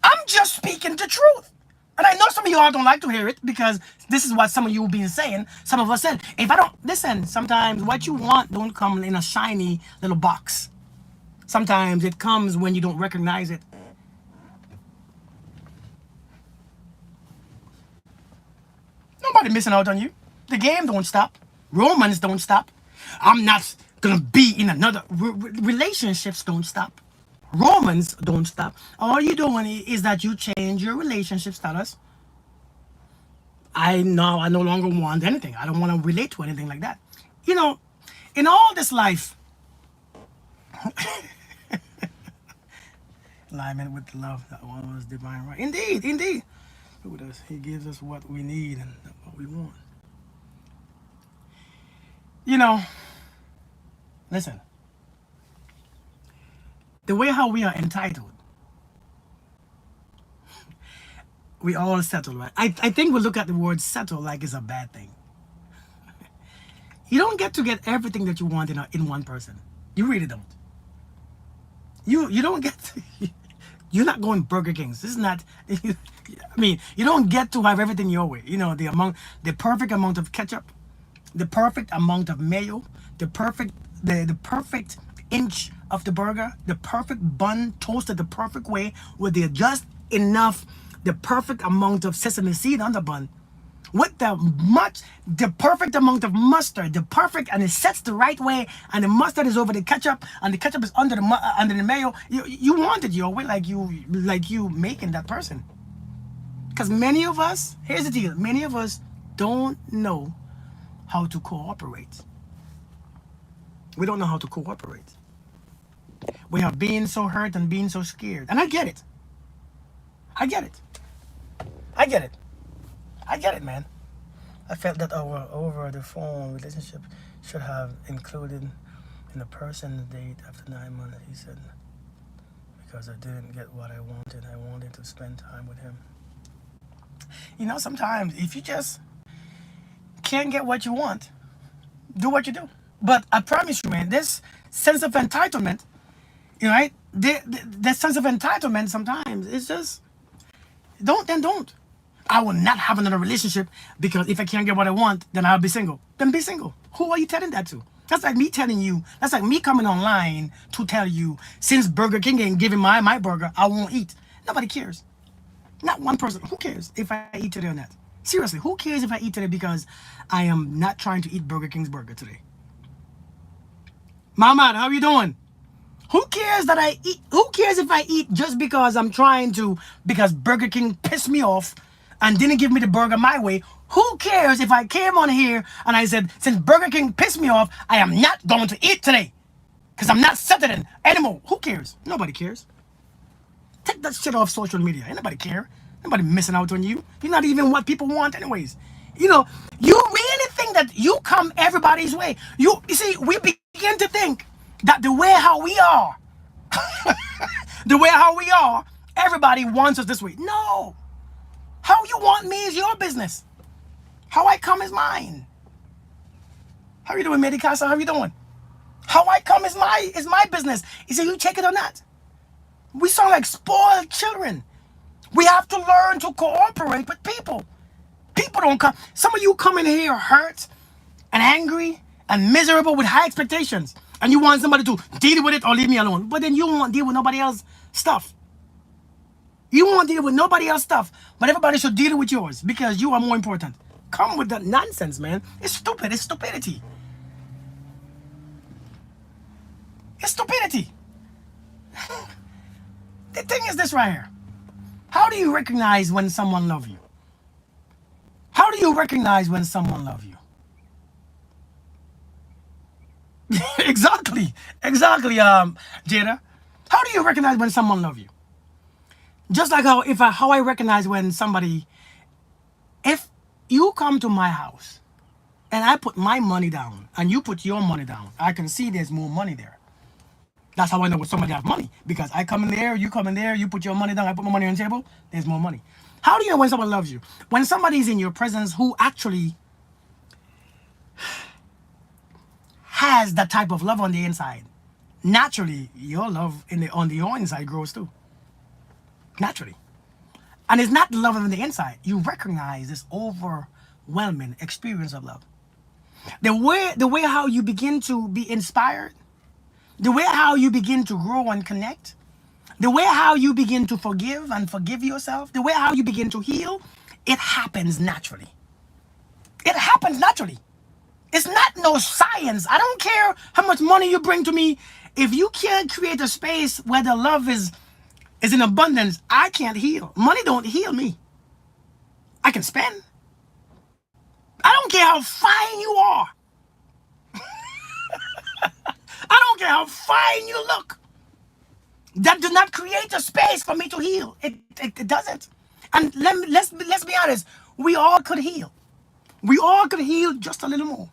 I'm just speaking the truth. And I know some of you all don't like to hear it because this is what some of you have been saying. Some of us said, if I don't, listen, sometimes what you want don't come in a shiny little box. Sometimes it comes when you don't recognize it. Nobody missing out on you. The game don't stop. Romans don't stop. I'm not going to be in another. Relationships don't stop. Romans don't stop. All you're doing is that you change your relationship status. I no longer want anything. I don't want to relate to anything like that. You know, in all this life, alignment with the love that was divine, right? Indeed, indeed. Look at us. He gives us what we need and what we want. You know, listen. The way how we are entitled, we all settle, right? I think we look at the word settle like it's a bad thing. You don't get to get everything that you want in one person. You really don't. You don't get to, you're not going Burger Kings. This is not, I mean, you don't get to have everything your way. You know, the perfect amount of ketchup, the perfect amount of mayo, the perfect inch of the burger, the perfect bun toasted the perfect way with the just enough, the perfect amount of sesame seed on the bun, with the perfect amount of mustard, the perfect, and it sets the right way, and the mustard is over the ketchup, and the ketchup is under the mayo. You want it your way, like you making that person. Because many of us, here's the deal, many of us don't know how to cooperate. We don't know how to cooperate. We have been so hurt and been so scared. And I get it. I get it. I get it. I get it, man. I felt that our over the phone relationship should have included in the person date after 9 months. He said, because I didn't get what I wanted to spend time with him. You know, sometimes if you just can't get what you want, do what you do. But I promise you, man, this sense of entitlement, you know, right? The sense of entitlement sometimes it's just don't. I will not have another relationship because if I can't get what I want, then I'll be single. Then be single. Who are you telling that to? That's like me telling you. That's like me coming online to tell you, since Burger King ain't giving my burger, I won't eat. Nobody cares. Not one person. Who cares if I eat today or not? Seriously, who cares if I eat today because I am not trying to eat Burger King's burger today? Mama, how you doing? Who cares that I eat? Who cares if I eat just because I'm trying to, because Burger King pissed me off and didn't give me the burger my way? Who cares if I came on here and I said, since Burger King pissed me off, I am not going to eat today because I'm not settling anymore? Who cares? Nobody cares. Take that shit off social media. Ain't nobody care. Nobody missing out on you. You're not even what people want anyways. You know, you really think that you come everybody's way. You see, we begin to think that the way how we are, the way how we are, everybody wants us this way. No. How you want me is your business. How I come is mine. How you doing, Medicasa? How you doing? How I come is my business. You say you check it or not. We sound like spoiled children. We have to learn to cooperate with people. People don't come. Some of you come in here hurt and angry and miserable with high expectations. And you want somebody to deal with it or leave me alone. But then you won't deal with nobody else's stuff. You won't deal with nobody else's stuff. But everybody should deal with yours because you are more important. Come with that nonsense, man. It's stupid. It's stupidity. It's stupidity. The thing is this right here. How do you recognize when someone loves you? How do you recognize when someone loves you? Exactly, Jada. How do you recognize when someone loves you? Just like how I recognize when somebody, if you come to my house and I put my money down and you put your money down, I can see there's more money there. That's how I know when somebody has money. Because I come in there, you come in there, you put your money down, I put my money on the table, there's more money. How do you know when someone loves you? When somebody's in your presence who actually has that type of love on the inside. Naturally, your love on your inside grows too. Naturally. And it's not love on the inside. You recognize this overwhelming experience of love. The way how you begin to be inspired, the way how you begin to grow and connect, the way how you begin to forgive and forgive yourself, the way how you begin to heal, it happens naturally. It happens naturally. It's not no science. I don't care how much money you bring to me. If you can't create a space where the love is in abundance, I can't heal. Money don't heal me. I can spend. I don't care how fine you are. I don't care how fine you look. That do not create a space for me to heal. It doesn't. And let's be honest. We all could heal. We all could heal just a little more.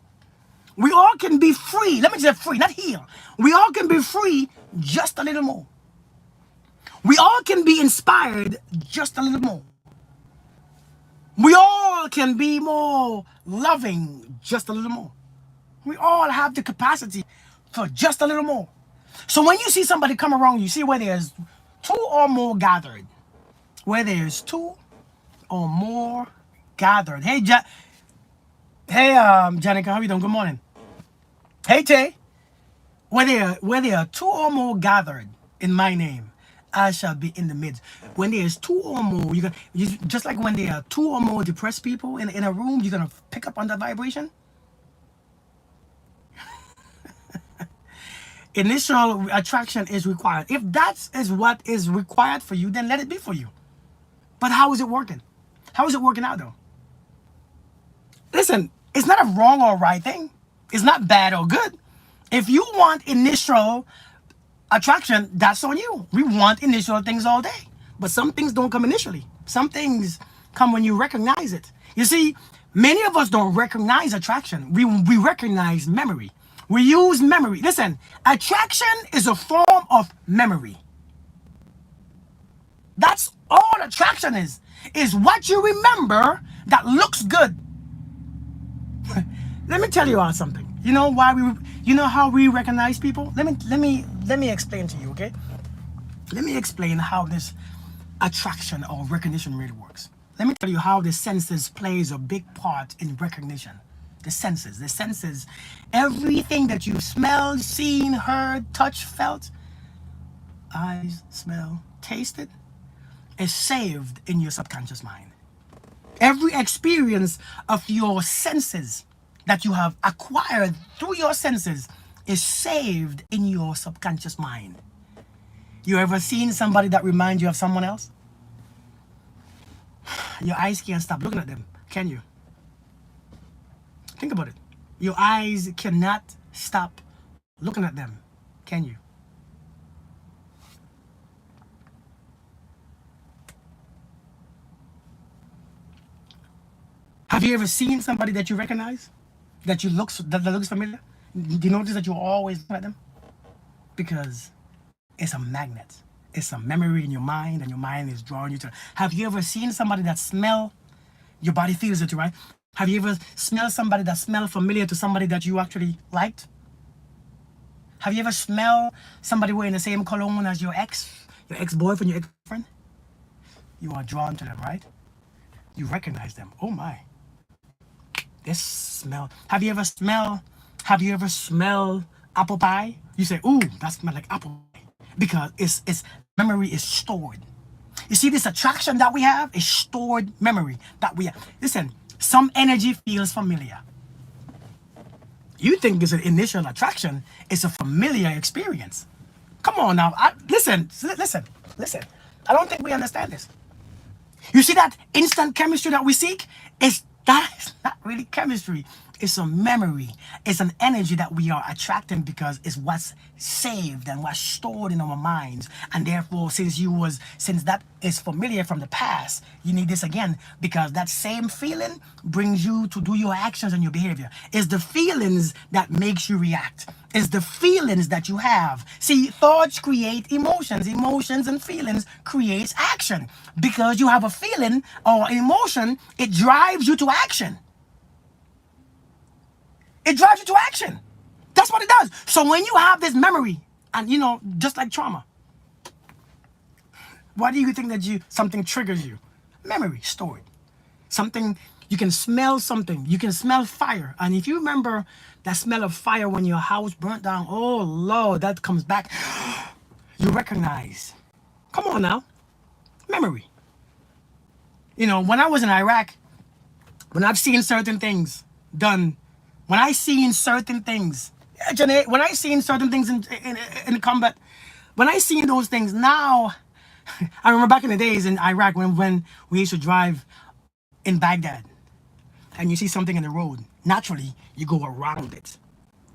We all can be free. Let me say free, not heal. We all can be free just a little more. We all can be inspired just a little more. We all can be more loving just a little more. We all have the capacity for just a little more. So when you see somebody come around, you see where there's two or more gathered. Where there's two or more gathered. Hey, Janica, how you doing? Good morning. Hey, Tay. Where there are two or more gathered in my name, I shall be in the midst. When there is two or more, just like when there are two or more depressed people in a room, you're gonna pick up on that vibration. Initial attraction is required. If that is what is required for you, then let it be for you. But how is it working? How is it working out though? Listen, it's not a wrong or right thing. It's not bad or good. If you want initial attraction, that's on you. We want initial things all day. But some things don't come initially. Some things come when you recognize it. You see, many of us don't recognize attraction. We recognize memory. We use memory. Listen, attraction is a form of memory. That's all attraction is what you remember that looks good. Let me tell you all something. You know how we recognize people? Let me explain to you, okay? Let me explain how this attraction or recognition really works. Let me tell you how the senses plays a big part in recognition. The senses, everything that you smelled, seen, heard, touched, felt, eyes, smell, tasted, is saved in your subconscious mind. Every experience of your senses that you have acquired through your senses is saved in your subconscious mind. You ever seen somebody that reminds you of someone else? Your eyes can't stop looking at them, can you? Think about it. Your eyes cannot stop looking at them, can you? Have you ever seen somebody that you recognize? That looks familiar? Do you notice that you always look at them? Because it's a magnet. It's a memory in your mind, and your mind is drawing you to. Have you ever seen somebody that smell? Your body feels it, right? Have you ever smelled somebody that smelled familiar to somebody that you actually liked? Have you ever smelled somebody wearing the same cologne as your ex-boyfriend, your ex-friend? You are drawn to them, right? You recognize them. Oh my. This smell. Have you ever smelled apple pie? You say, ooh, that smells like apple pie. Because its memory is stored. You see, this attraction that we have is stored memory that we have. Listen, some energy feels familiar. You think it's an initial attraction. It's a familiar experience. Come on now. Listen. I don't think we understand this. You see that instant chemistry that we seek? That is not really chemistry. It's a memory. It's an energy that we are attracting because it's what's saved and what's stored in our minds. And therefore, since that is familiar from the past, you need this again because that same feeling brings you to do your actions and your behavior. It's the feelings that makes you react. It's the feelings that you have. See, thoughts create emotions. Emotions and feelings creates action. Because you have a feeling or emotion, it drives you to action. It drives you to action. That's what it does. So when you have this memory, and just like trauma, why do you think that something triggers you? Memory stored. Something, you can smell something. You can smell fire. And if you remember that smell of fire when your house burnt down, oh Lord, that comes back. You recognize. Come on now. Memory. When I was in Iraq, when I've seen certain things done, when I seen certain things, Janae, when I seen certain things in combat, when I seen those things now, I remember back in the days in Iraq when we used to drive in Baghdad and you see something in the road, naturally you go around it.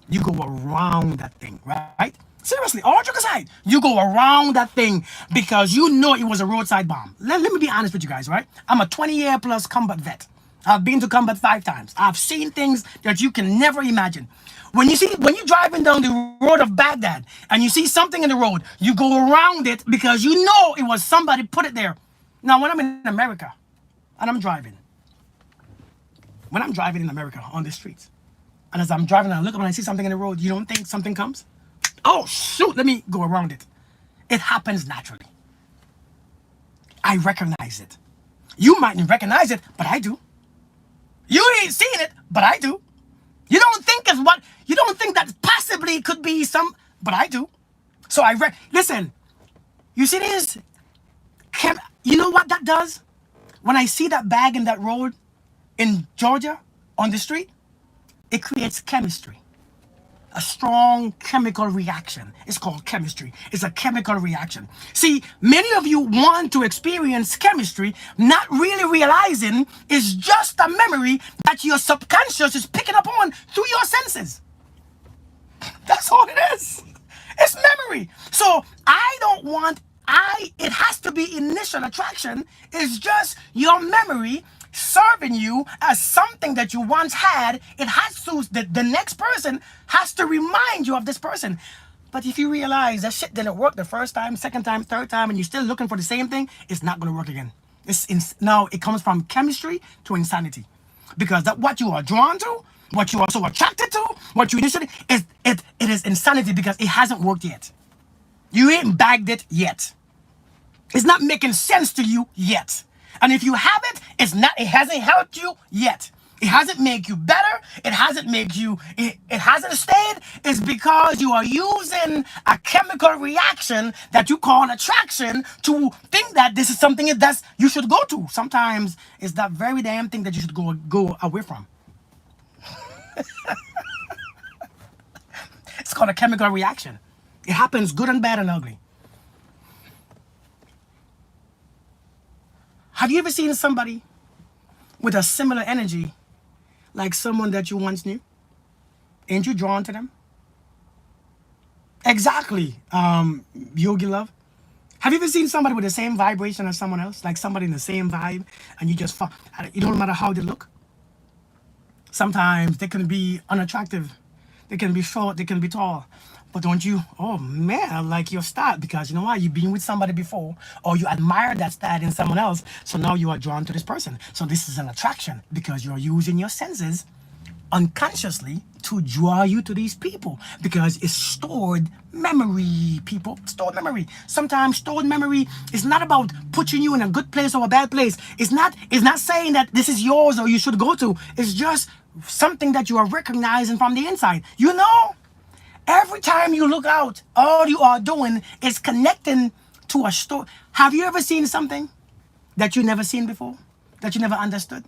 You go around that thing, right? Seriously, all jokes aside, you go around that thing because you know it was a roadside bomb. Let me be honest with you guys, right? I'm a 20-year plus combat vet. I've been to combat 5 times. I've seen things that you can never imagine. When you're driving down the road of Baghdad and you see something in the road, you go around it because you know it was somebody put it there. Now, when I'm in America and I'm driving, in America on the streets, and as I'm driving, I look up and I see something in the road, you don't think something comes? Oh, shoot, let me go around it. It happens naturally. I recognize it. You mightn't recognize it, but I do. You ain't seen it, but I do. You don't think that possibly could be some, but I do. So listen, you see this? You know what that does? When I see that bag in that road in Georgia on the street, it creates chemistry. A strong chemical reaction. It's called chemistry. It's a chemical reaction. See, many of you want to experience chemistry, not really realizing it's just a memory that your subconscious is picking up on through your senses. That's all it is. It's memory. So I don't want, it has to be initial attraction. It's just your memory serving you as something that you once had. It has to, the next person has to remind you of this person. But if you realize that shit didn't work the first time, second time, third time, and you're still looking for the same thing, it's not going to work again. Now it comes from chemistry to insanity. Because that what you are drawn to, what you are so attracted to, what you initially, it is insanity because it hasn't worked yet. You ain't bagged it yet. It's not making sense to you yet. And if you have it, it hasn't helped you yet. It hasn't made you better. It hasn't made you, it hasn't stayed. It's because you are using a chemical reaction that you call attraction to think that this is something that you should go to. Sometimes it's that very damn thing that you should go away from. It's called a chemical reaction. It happens good and bad and ugly. Have you ever seen somebody with a similar energy like someone that you once knew? Ain't you drawn to them? Exactly, Yogi Love. Have you ever seen somebody with the same vibration as someone else? Like somebody in the same vibe and you don't matter how they look? Sometimes they can be unattractive. They can be short, they can be tall. But don't you, oh man, I like your style because you know what? You've been with somebody before or you admire that style in someone else. So now you are drawn to this person. So this is an attraction because you're using your senses unconsciously to draw you to these people because it's stored memory, people. Stored memory. Sometimes stored memory is not about putting you in a good place or a bad place. It's not saying that this is yours or you should go to. It's just something that you are recognizing from the inside. You know? Every time you look out, all you are doing is connecting to a story. Have you ever seen something that you never seen before? That you never understood?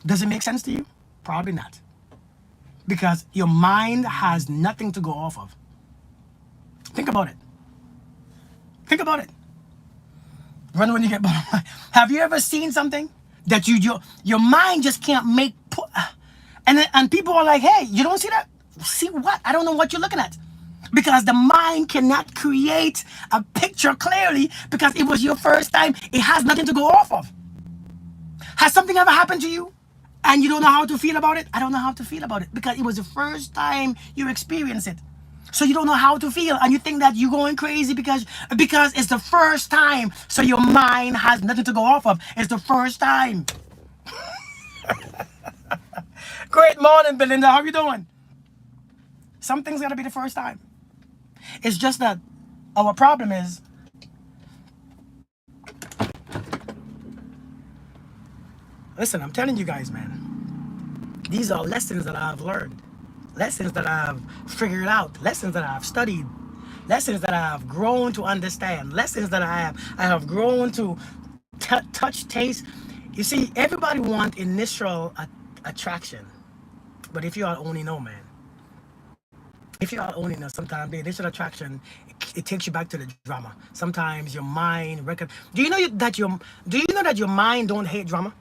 Does it make sense to you? Probably not. Because your mind has nothing to go off of. Think about it. Think about it. Run when you get bottom line. Have you ever seen something that your mind just can't make and people are like, hey, you don't see that? See what? I don't know what you're looking at. Because the mind cannot create a picture clearly because it was your first time. It has nothing to go off of. Has something ever happened to you and you don't know how to feel about it? I don't know how to feel about it because it was the first time you experienced it. So you don't know how to feel and you think that you're going crazy because it's the first time. So your mind has nothing to go off of. It's the first time. Great morning, Belinda. How are you doing? Something's got to be the first time. It's just that our problem is listen, I'm telling you guys, man. These are lessons that I've learned. Lessons that I've figured out. Lessons that I've studied. Lessons that I've grown to understand. Lessons that I have grown to touch, taste. You see, everybody wants initial attraction. But if you all only know, man. If you all only know, sometimes the initial attraction, it takes you back to the drama. Sometimes your mind Do you know that your mind don't hate drama?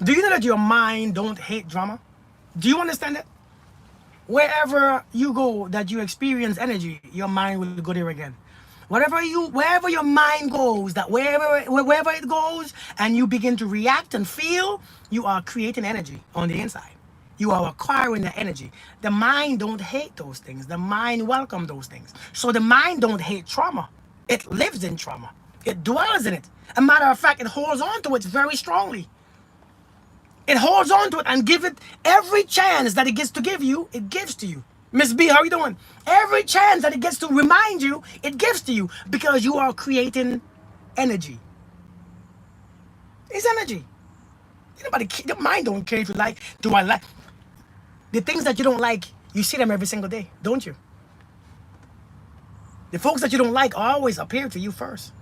Do you know that your mind don't hate drama? Do you understand that? Wherever you go, that you experience energy, your mind will go there again. Wherever your mind goes, that wherever it goes, and you begin to react and feel, you are creating energy on the inside. You are acquiring the energy. The mind don't hate those things. The mind welcomes those things. So the mind don't hate trauma. It lives in trauma. It dwells in it. As a matter of fact, it holds on to it very strongly. It holds on to it and give it every chance that it gets to give you, it gives to you. Miss B, how are you doing? Every chance that it gets to remind you, it gives to you because you are creating energy. It's energy. Nobody, your mind don't care if you like. Do I like the things that you don't like? You see them every single day, don't you? The folks that you don't like always appear to you first.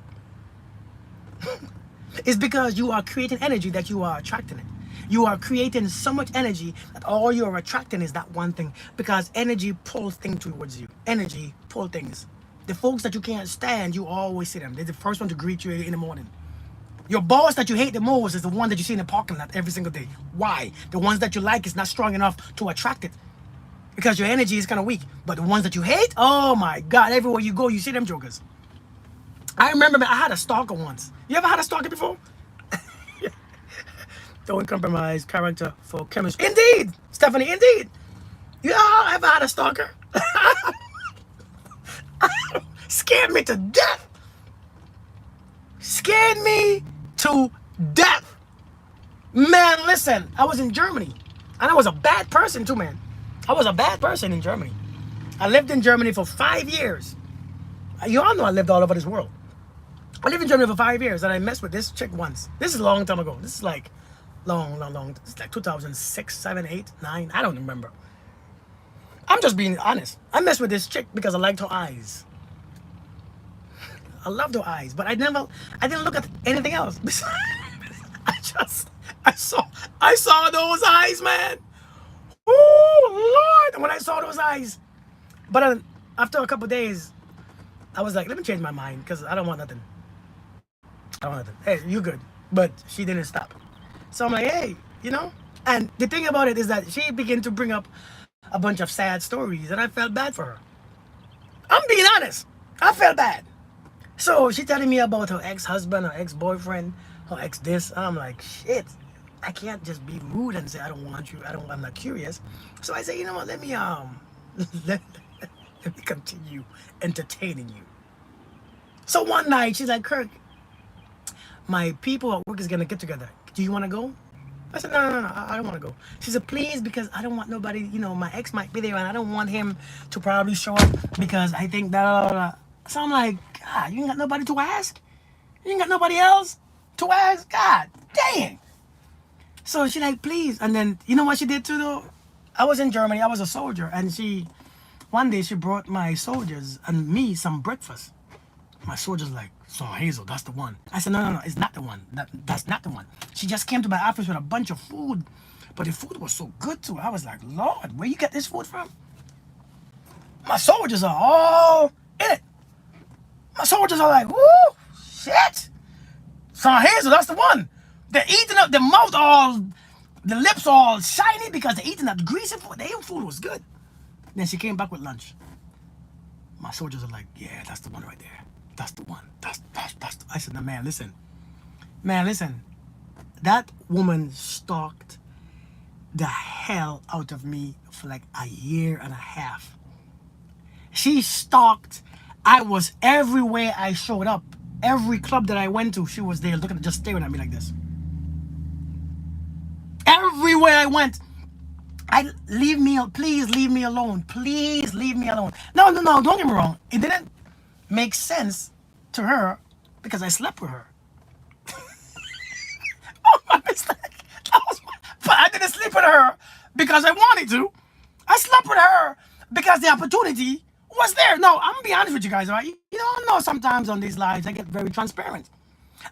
It's because you are creating energy that you are attracting it. You are creating so much energy that all you are attracting is that one thing. Because energy pulls things towards you. Energy pulls things. The folks that you can't stand, you always see them. They're the first one to greet you in the morning. Your boss that you hate the most is the one that you see in the parking lot every single day. Why? The ones that you like is not strong enough to attract it. Because your energy is kind of weak. But the ones that you hate, oh my God, everywhere you go, you see them jokers. I remember, man, I had a stalker once. You ever had a stalker before? Don't compromise character for chemistry. Indeed, Stephanie, indeed. You ever had a stalker? Scared me to death. Scared me to death. Man, listen, I was in Germany. And I was a bad person too, man. I was a bad person in Germany. I lived in Germany for 5 years. You all know I lived all over this world. I lived in Germany for 5 years and I messed with this chick once. This is a long time ago. This is like long. It's like 2006, 7, 8, 9. I don't remember. I'm just being honest. I messed with this chick because I liked her eyes. I loved her eyes, but I didn't look at anything else. I saw those eyes, man. Oh Lord! And when I saw those eyes, but after a couple of days, I was like, let me change my mind because I don't want nothing. I don't want nothing. Hey, you good? But she didn't stop. So I'm like, hey, you know. And the thing about it is that she began to bring up a bunch of sad stories, and I felt bad for her. I'm being honest. I felt bad. So she telling me about her ex-husband, her ex-boyfriend, her ex this. And I'm like, shit. I can't just be rude and say I don't want you. I'm not curious. So I say, you know what? Let me let me continue entertaining you. So one night she's like, Kirk, my people at work is gonna get together. Do you want to go? I said, no, I don't want to go. She said, please, because I don't want nobody, you know, my ex might be there and I don't want him to probably show up because I think that. So I'm like, God, you ain't got nobody to ask? You ain't got nobody else to ask? God dang. So she like, please. And then, you know what she did too, though? I was in Germany. I was a soldier. And one day she brought my soldiers and me some breakfast. My soldiers like, so Hazel, that's the one. I said, no, it's not the one. That's not the one. She just came to my office with a bunch of food. But the food was so good too. I was like, Lord, where you get this food from? My soldiers are all in it. My soldiers are like, whoo, shit. So Hazel, that's the one. They're eating up the mouth all, the lips all shiny because they're eating that greasy food. The food was good. Then she came back with lunch. My soldiers are like, yeah, that's the one right there. That's the one. That's I said, no, man, listen. Man, listen. That woman stalked the hell out of me for like a year and a half. She stalked. I was everywhere I showed up. Every club that I went to, she was there looking, just staring at me like this. Everywhere I went, please leave me alone. Please leave me alone. No, don't get me wrong. It didn't make sense to her because I slept with her. Oh, my mistake. But I didn't sleep with her because I wanted to. I slept with her because the opportunity was there. No, I'm gonna be honest with you guys, all right? You know, sometimes on these lives I get very transparent.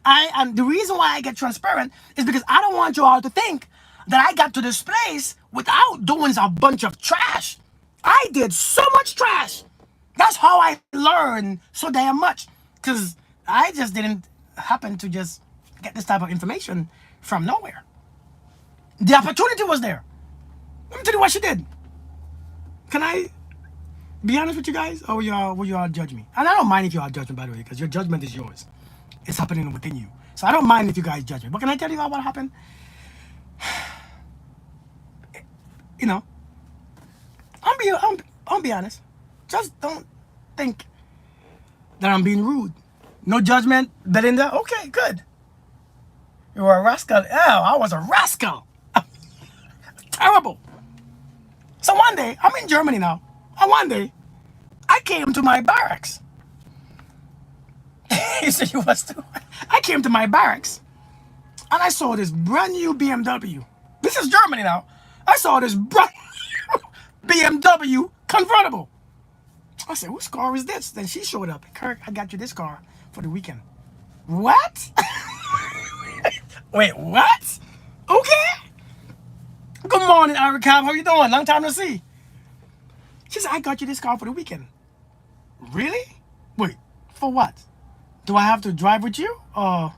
And the reason why I get transparent is because I don't want you all to think that I got to this place without doing a bunch of trash. I did so much trash. That's how I learned so damn much. Because I just didn't happen to just get this type of information from nowhere. The opportunity was there. Let me tell you what she did. Can I be honest with you guys? Or will you all judge me? And I don't mind if you all judge me, by the way, because your judgment is yours. It's happening within you. So I don't mind if you guys judge me. But can I tell you all what happened? You know, I'll be honest. Just don't think that I'm being rude. No judgment, Belinda. Okay, good. You were a rascal. Oh, I was a rascal. Terrible. So one day, I'm in Germany now. And one day, I came to my barracks. He said, you was too. I came to my barracks and I saw this brand new BMW. This is Germany now. I saw this brand new BMW convertible. I said, whose car is this? Then she showed up. Kirk, I got you this car for the weekend. What? Wait, what? Okay. Good morning, Eric Cab. How you doing? Long time no see. She said, I got you this car for the weekend. Really? Wait, for what? Do I have to drive with you? Or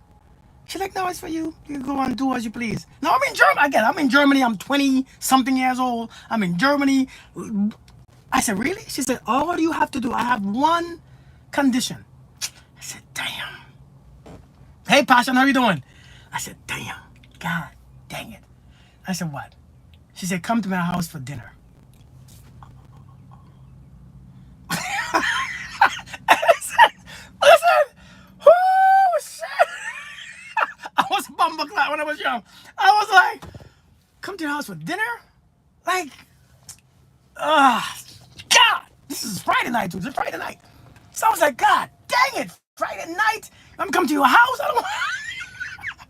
she's like, no, it's for you. You go and do as you please. No, I'm in Germany. Again, I'm in Germany. I'm 20-something years old. I'm in Germany. I said, really? She said, all you have to do, I have one condition. I said, damn. Hey, Passion, how you doing? I said, damn. God dang it. I said, what? She said, come to my house for dinner. Listen, oh shit! I was bumbleclad when I was young. I was like, come to your house for dinner? Like, God, this is Friday night, dude. It's Friday night. So I was like, God dang it, Friday night. I'm coming to your house. I don't want,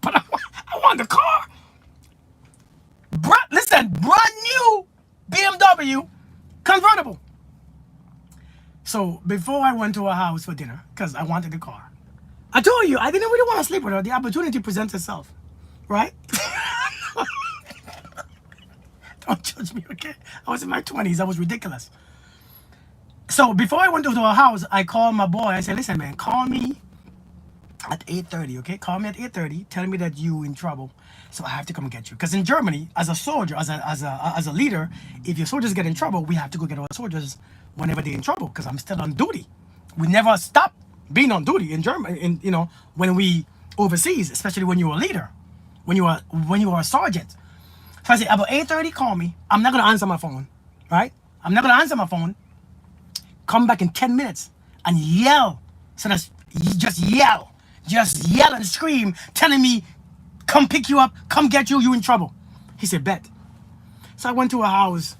but I want the car. Listen, brand new BMW convertible. So before I went to her house for dinner, because I wanted the car, I told you I didn't really want to sleep with her. The opportunity presents itself, right? Don't judge me, okay? I was in my 20s. I was ridiculous. So before I went to her house, I called my boy. I said, listen, man, call me at 8:30, okay? Call me at 8:30. Tell me that you in trouble, so I have to come get you. Because in Germany, as a soldier, as a leader, if your soldiers get in trouble, we have to go get our soldiers whenever they're in trouble. Because I'm still on duty. We never stop being on duty in Germany. In when we overseas, especially when you're a leader, when you are a sergeant. So I said, about 8:30, call me. I'm not gonna answer my phone, right? I'm not gonna answer my phone. Come back in 10 minutes and yell. So that's just yell and scream, telling me, come pick you up, come get you, you in trouble. He said, bet. So I went to her house.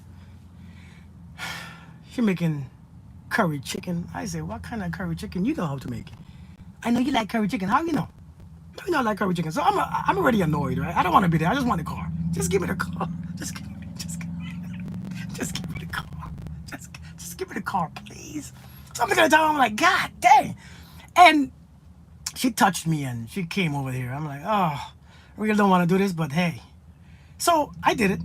She making curry chicken. I said, what kind of curry chicken you know how to make? I know you like curry chicken. How you know? You know I like curry chicken. So I'm already annoyed, right? I don't want to be there. I just want the car. Just give me the car. Just give me the car. Just give me the car, please. So I'm gonna tell her, I'm like, God dang. And she touched me and she came over here. I'm like, oh, I really don't want to do this, but hey. So I did it.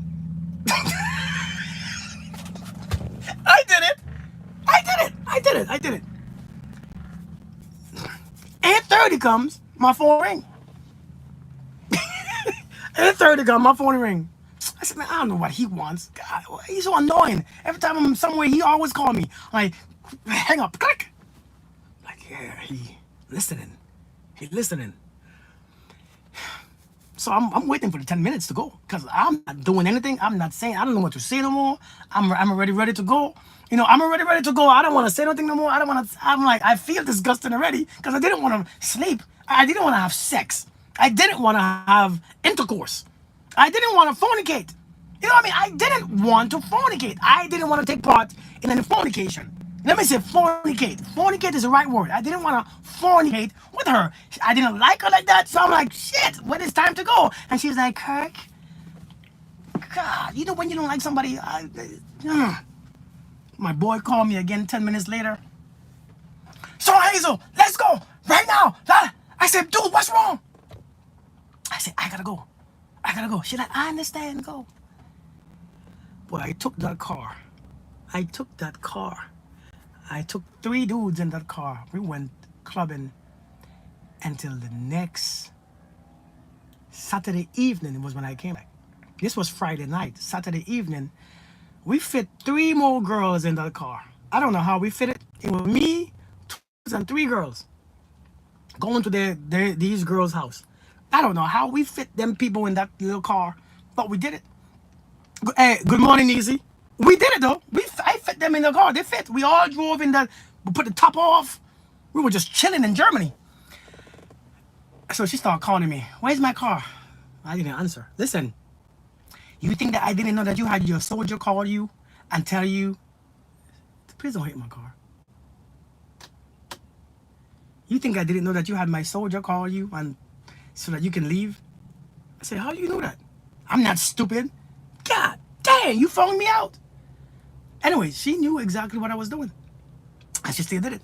I did it. 8:30 comes, my phone ring. 8:30 comes, my phone ring. I said, man, I don't know what he wants. God, he's so annoying. Every time I'm somewhere, he always call me. Like, hang up, click. Like, yeah, he listening. So I'm waiting for the 10 minutes to go because I'm not doing anything. I'm not saying, I don't know what to say no more. I'm already ready to go. I'm already ready to go. I don't want to say nothing no more. I'm like, I feel disgusted already because I didn't want to sleep. I didn't want to have sex. I didn't want to have intercourse. I didn't want to fornicate. You know what I mean? I didn't want to fornicate. I didn't want to take part in any fornication. Let me say fornicate. Fornicate is the right word. I didn't want to fornicate with her. I didn't like her like that. So I'm like, shit, when it's time to go. And she was like, Kirk, God, when you don't like somebody. My boy called me again 10 minutes later. So Hazel, let's go right now. I said, dude, what's wrong? I said, I gotta go. She's like, I understand, go. Boy, I took that car. I took 3 dudes in that car. We went clubbing until the next Saturday evening was when I came back. This was Friday night. Saturday evening, we fit 3 more girls in that car. I don't know how we fit it. It was me, 2 and 3 girls going to these girls' house. I don't know how we fit them people in that little car, but we did it. Hey, good morning, Easy. We did it though. I fit them in the car. They fit. We all drove in we put the top off. We were just chilling in Germany. So she started calling me. Where's my car? I didn't answer. Listen, you think that I didn't know that you had your soldier call you and tell you Please don't hit my car. You think I didn't know that you had my soldier call you and so that you can leave? I said, how do you know that? I'm not stupid. God dang, you phoned me out. Anyway, she knew exactly what I was doing. And she still did it.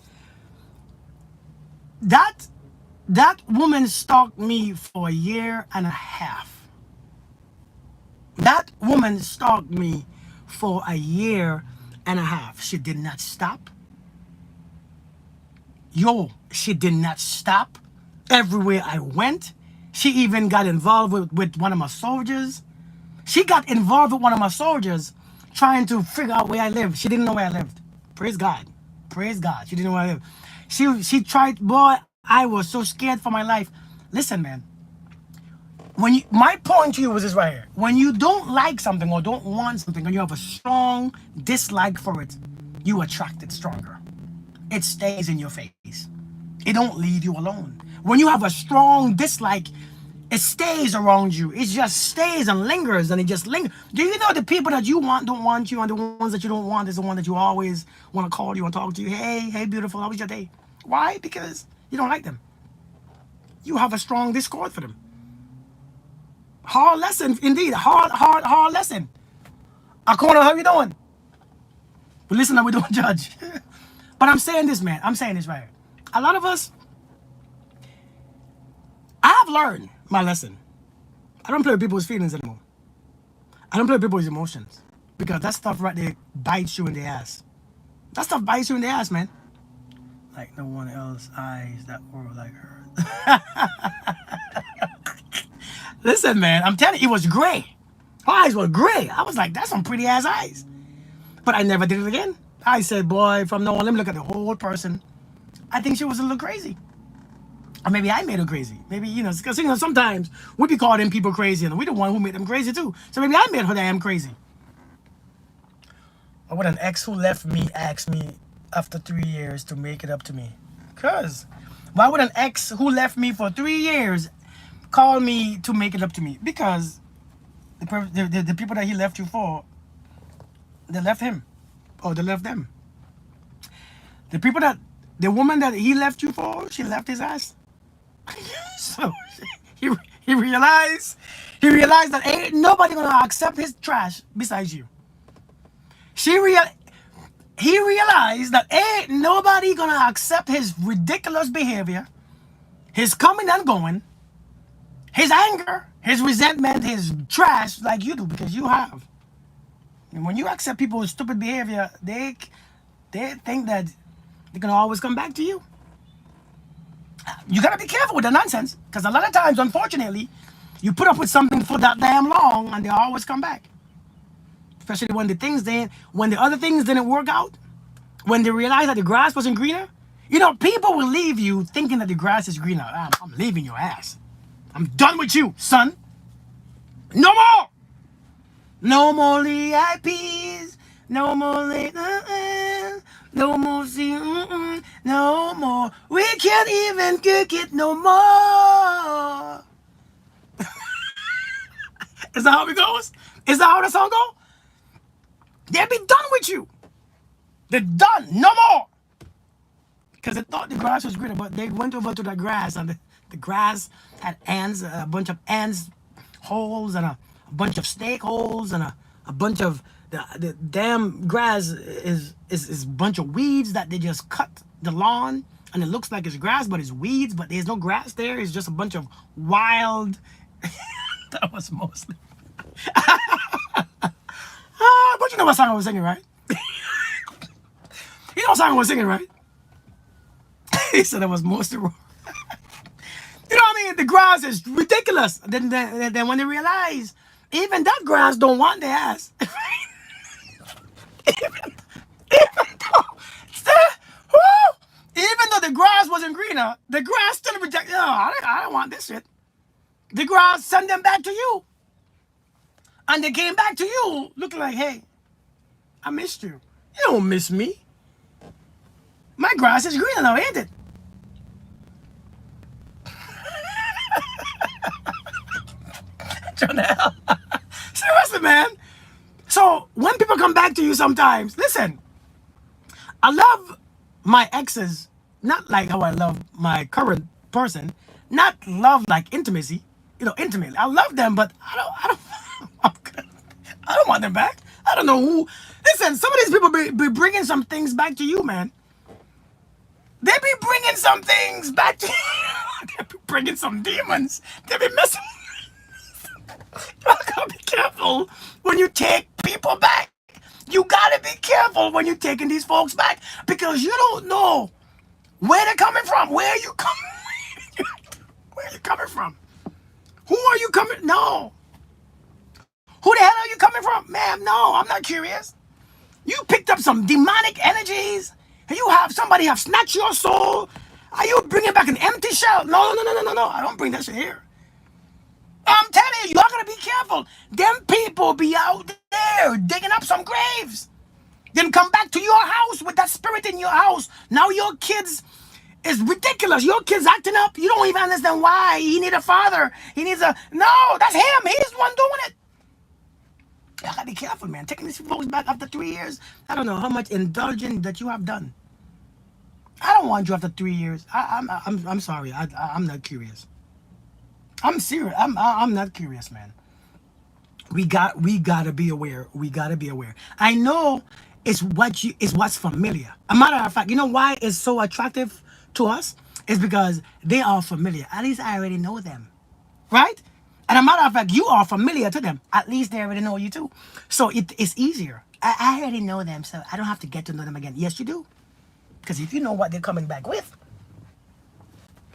That woman stalked me for a year and a half. That woman stalked me for a year and a half. She did not stop. Yo, she did not stop. Everywhere I went, she even got involved with one of my soldiers. She got involved with one of my soldiers trying to figure out where I lived. She didn't know where I lived. Praise God. Praise God. She didn't know where I lived. She tried, boy, I was so scared for my life. Listen, man. My point to you was this right here. When you don't like something or don't want something and you have a strong dislike for it, you attract it stronger. It stays in your face. It don't leave you alone. When you have a strong dislike, it stays around you. It just stays and lingers, and it just lingers. Do you know the people that you want don't want you, and the ones that you don't want is the one that you always want to call you and talk to you? Hey, beautiful, how was your day? Why? Because you don't like them. You have a strong discord for them. Hard lesson, indeed. Hard lesson. Akona, how you doing? But listen, we don't judge. But I'm saying this, man. I'm saying this right here. A lot of us, I have learned my lesson. I don't play with people's feelings anymore. I don't play with people's emotions. Because that stuff right there bites you in the ass. That stuff bites you in the ass, man. Like no one else's eyes that were like hers. Listen, man, I'm telling you, it was gray. Her eyes were gray. I was like, that's some pretty ass eyes. But I never did it again. I said, boy, from now on, let me look at the whole person. I think she was a little crazy. Or maybe I made her crazy. Maybe, because, sometimes we be calling people crazy, and we the one who made them crazy, too. So maybe I made her damn crazy. Or would an ex who left me ask me after 3 years to make it up to me? Because why would an ex who left me for 3 years call me to make it up to me? Because the people that he left you for, they left him. Or they left them. The woman that he left you for, she left his ass. So he realized that ain't nobody gonna accept his trash besides you. He realized that ain't nobody gonna accept his ridiculous behavior, his coming and going, his anger, his resentment, his trash like you do, because you have. And when you accept people's stupid behavior, they think that they're gonna always come back to you. You gotta be careful with the nonsense, because a lot of times, unfortunately, you put up with something for that damn long, and they always come back. Especially when the other things didn't work out, when they realize that the grass wasn't greener. People will leave you thinking that the grass is greener. I'm leaving your ass. I'm done with you, son. No more. No more EIPs. No more late. No more no more. We can't even cook it no more. Is that how it goes? Is that how the song go? They'll be done with you. They're done. No more. Because they thought the grass was greener, but they went over to the grass, and the grass had ants, a bunch of ants holes, and a bunch of snake holes, and a bunch of the damn grass is a bunch of weeds that they just cut the lawn, and it looks like it's grass, but it's weeds, but there's no grass there. It's just a bunch of wild. That was mostly. But you know what song I was singing, right? You know what song I was singing, right? He said it was mostly wrong. You know what I mean? The grass is ridiculous. Then when they realize, even that grass don't want their ass. Even though the grass wasn't greener, the grass still rejected. No, I don't want this shit. The grass sent them back to you. And they came back to you looking like, hey, I missed you. You don't miss me. My grass is greener now, ain't it? Jonelle. Seriously, man. So when people come back to you sometimes, listen, I love my exes, not like how I love my current person, not love like intimacy, intimately. I love them, but I'm good. I don't want them back. I don't know who. Listen, some of these people be bringing some things back to you, man. They be bringing some things back to you. They be bringing some demons. They be messing. You gotta be careful when you take people back. You gotta be careful when you're taking these folks back because you don't know where they're coming from. Where are you coming? Where are you coming from? Who are you coming? No. Who the hell are you coming from, ma'am? No, I'm not curious. You picked up some demonic energies. And you have somebody have snatched your soul. Are you bringing back an empty shell? No, no, no, no, no, no. I don't bring that shit here. I'm telling you, you are gonna be careful. Them people be out there digging up some graves. Then come back to your house with that spirit in your house. Now your kids is ridiculous. Your kids acting up. You don't even understand why. He need a father. He needs a no. That's him. He's the one doing it. You gotta be careful, man. Taking these folks back after 3 years. I don't know how much indulgence that you have done. I don't want you after 3 years. I'm sorry. I'm not curious. I'm serious. I'm not curious, man. We gotta be aware. We gotta be aware. I know it's what's familiar. A matter of fact, you know why it's so attractive to us? It's because they are familiar. At least I already know them, right? And a matter of fact, you are familiar to them. At least they already know you too. So it's easier. I already know them, so I don't have to get to know them again. Yes, you do. Because if you know what they're coming back with,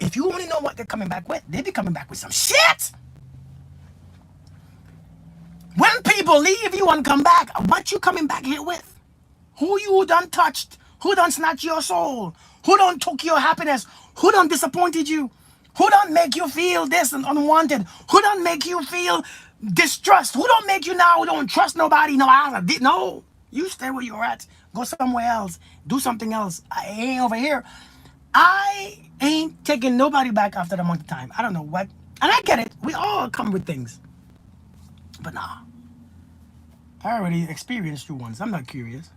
if you only know what they're coming back with, they be coming back with some shit. When people leave you and come back, what you coming back here with? Who you done touched? Who done snatched your soul? Who done took your happiness? Who done disappointed you? Who done make you feel this and unwanted? Who done make you feel distrust? Who don't make you now don't trust nobody? No, you stay where you're at. Go somewhere else. Do something else. I ain't over here. I ain't taking nobody back after the month of time. I don't know what. And I get it. We all come with things. But nah. I already experienced you once. I'm not curious.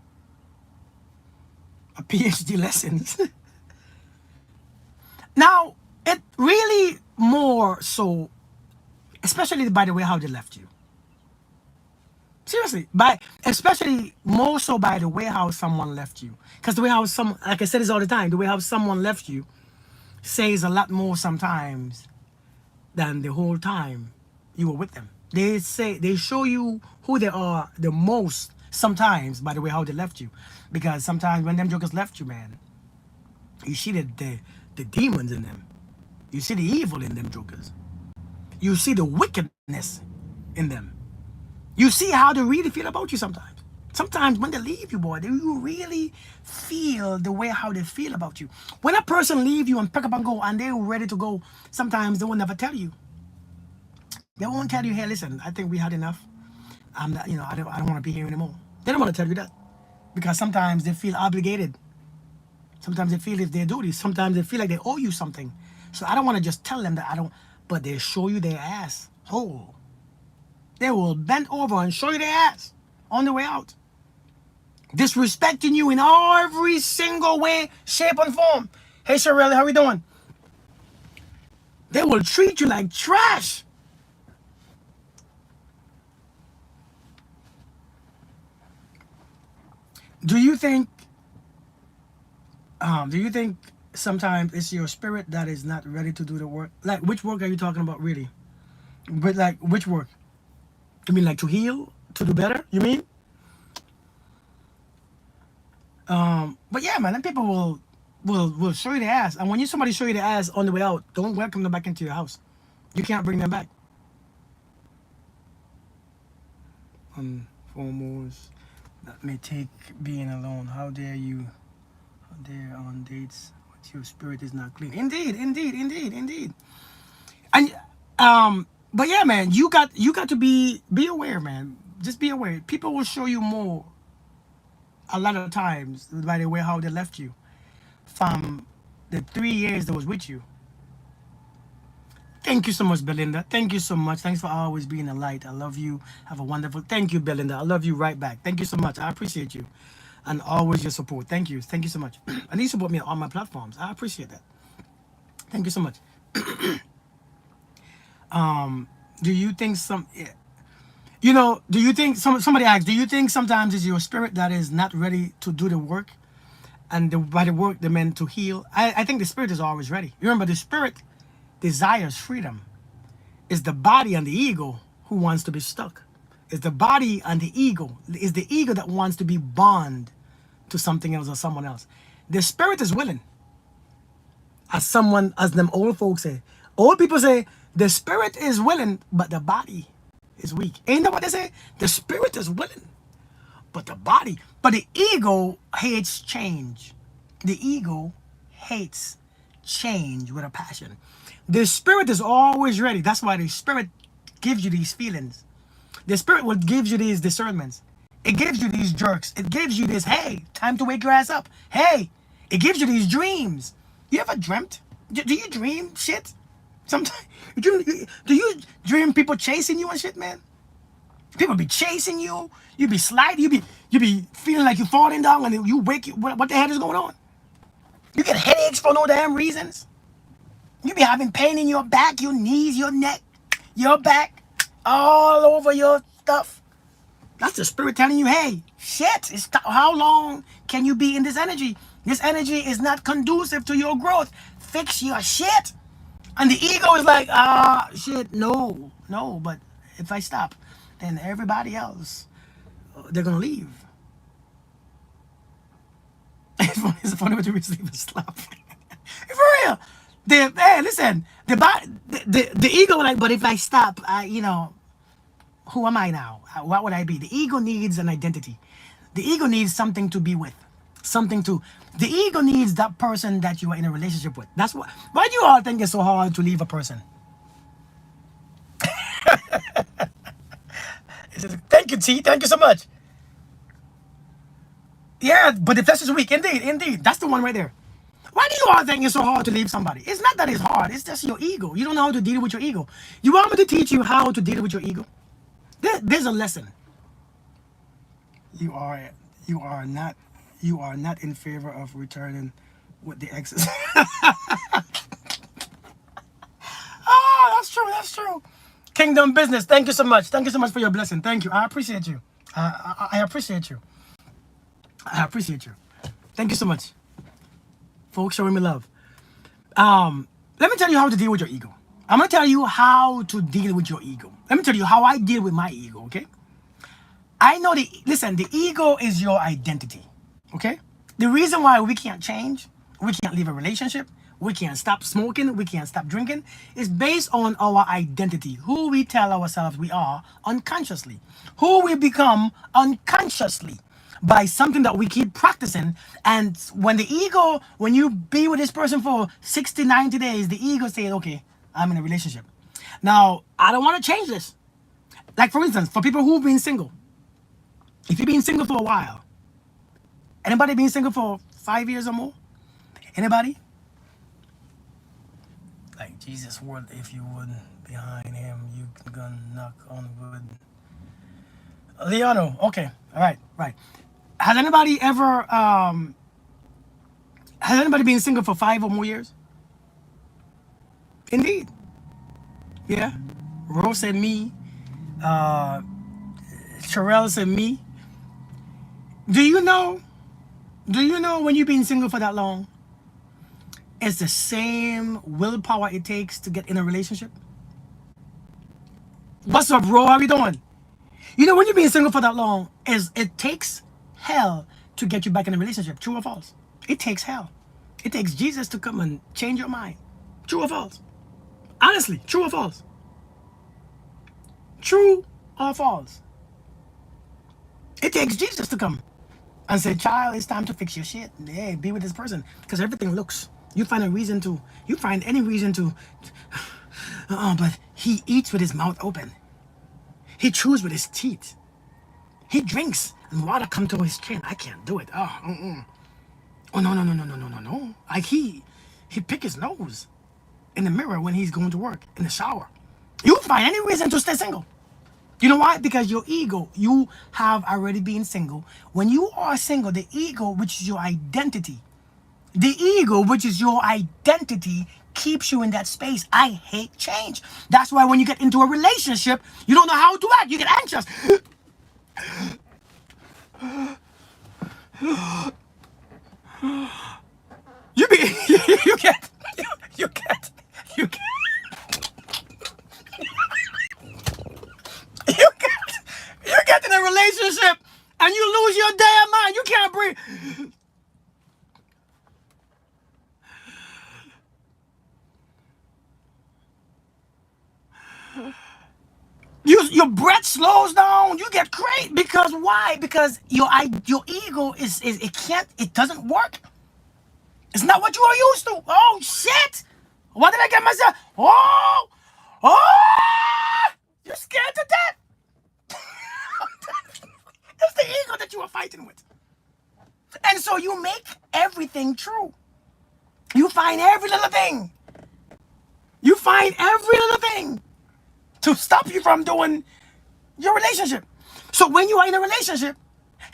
A PhD lessons. Now, it really more so, especially by the way how they left you. Seriously, especially more so by the way how someone left you. Because the way how like I said this all the time, the way how someone left you says a lot more sometimes than the whole time you were with them. They show you who they are the most sometimes by the way how they left you. Because sometimes when them jokers left you, man, you see the demons in them. You see the evil in them jokers. You see the wickedness in them. You see how they really feel about you sometimes. Sometimes when they leave you, boy, you really feel the way how they feel about you. When a person leave you and pick up and go and they're ready to go, sometimes they will never tell you. They won't tell you, hey, listen, I think we had enough. I'm not, I don't want to be here anymore. They don't want to tell you that. Because sometimes they feel obligated. Sometimes they feel if they do this, sometimes they feel like they owe you something. So I don't want to just tell them that I don't, but they show you their ass whole. They will bend over and show you their ass on the way out. Disrespecting you in every single way, shape, and form. Hey, Shirley, how we doing? They will treat you like trash. Do you think sometimes it's your spirit that is not ready to do the work? Like, which work are you talking about, really? But like, which work? You mean like to heal, to do better? You mean? But yeah, man, then people will show you the ass, and when somebody show you the ass on the way out, don't welcome them back into your house. You can't bring them back. Foremost, that may take being alone. How dare you? How dare on dates? What your spirit is not clean. Indeed, indeed, indeed, indeed. And but yeah, man, you got to be aware, man. Just be aware. People will show you more a lot of times by the way how they left you from the 3 years that was with you. Thank you so much, Belinda. Thank you so much. Thanks for always being a light. I love you. Have a wonderful. Thank you, Belinda. I love you right back. Thank you so much. I appreciate you. and always your support. Thank you. Thank you so much. And you support me on my platforms. I appreciate that. Thank you so much. Do you think do you think somebody asked, do you think sometimes it's your spirit that is not ready to do the work, and by the work they're meant to heal? I think the spirit is always ready. Remember, the spirit desires freedom. It's the body and the ego who wants to be stuck. It's the body and the ego. It's the ego that wants to be bound to something else or someone else. The spirit is willing. As them old folks say, old people say, the spirit is willing, but the body is weak. Ain't that what they say? The spirit is willing, but the ego hates change. The ego hates change with a passion. The spirit is always ready. That's why the spirit gives you these feelings. The spirit will give you these discernments. It gives you these jerks. It gives you this, hey, time to wake your ass up. Hey, it gives you these dreams. You ever dreamt? Do you dream shit? Sometimes do you dream people chasing you and shit, man? People be chasing you. You be sliding. You be feeling like you're falling down, and you wake. What the hell is going on? You get headaches for no damn reasons. You be having pain in your back, your knees, your neck, your back, all over your stuff. That's the spirit telling you, hey, shit, how long can you be in this energy? This energy is not conducive to your growth. Fix your shit. And the ego is like, shit, no, but if I stop, then everybody else, they're going to leave. It's funny when you receive a slap. For real. Hey, listen, the ego, like, but if I stop, who am I now? What would I be? The ego needs an identity. The ego needs something to be with. The ego needs that person that you are in a relationship with. That's why do you all think it's so hard to leave a person? Thank you, T. Thank you so much. Yeah, but the flesh is weak. Indeed. That's the one right there. Why do you all think it's so hard to leave somebody? It's not that it's hard. It's just your ego. You don't know how to deal with your ego. You want me to teach you how to deal with your ego? There's a lesson. You are not in favor of returning with the exes. Oh, that's true. Kingdom business. Thank you so much. Thank you so much for your blessing. Thank you. I appreciate you. I appreciate you. I appreciate you. Thank you so much. Folks showing me love. Let me tell you how to deal with your ego. I'm going to tell you how to deal with your ego. Let me tell you how I deal with my ego, okay? I know the ego is your identity, okay? The reason why we can't change, we can't leave a relationship, we can't stop smoking, we can't stop drinking, is based on our identity, who we tell ourselves we are unconsciously, who we become unconsciously by something that we keep practicing. And when you be with this person for 60, 90 days, the ego says, okay, I'm in a relationship. Now, I don't want to change this. Like, for instance, for people who've been single, if you've been single for a while, anybody been single for 5 years or more? Anybody? Like, Jesus would, if you would, behind him, you can go knock on wood. Leono, okay, all right. Has anybody been single for 5 or more years? Indeed. Yeah. Rose said me. Sherelle said me. Do you know when you've been single for that long, it's the same willpower it takes to get in a relationship? What's up, bro? How you doing? You know, when you've been single for that long, it takes hell to get you back in a relationship. True or false? It takes hell. It takes Jesus to come and change your mind. True or false? Honestly, true or false? True or false? It takes Jesus to come and say, child, it's time to fix your shit. Hey, be with this person. Because everything looks. You find any reason to. But he eats with his mouth open. He chews with his teeth. He drinks and water come to his chin. I can't do it. Oh, no. Like he pick his nose in the mirror when he's going to work, in the shower. You find any reason to stay single. You know why? Because your ego, you have already been single. When you are single, the ego, which is your identity, the ego, which is your identity, keeps you in that space. I hate change. That's why when you get into a relationship, you don't know how to act. You get anxious. You be, you get, you get, you get, you get, you get in a relationship and you lose your damn mind. You can't breathe. Your breath slows down. You get crazy because why? Because your ego is it can't, it doesn't work. It's not what you are used to. Oh shit! What did I get myself? Oh, oh! You're scared to death. It's the ego that you are fighting with, and so you make everything true. You find every little thing. You find every little thing to stop you from doing your relationship. So when you are in a relationship,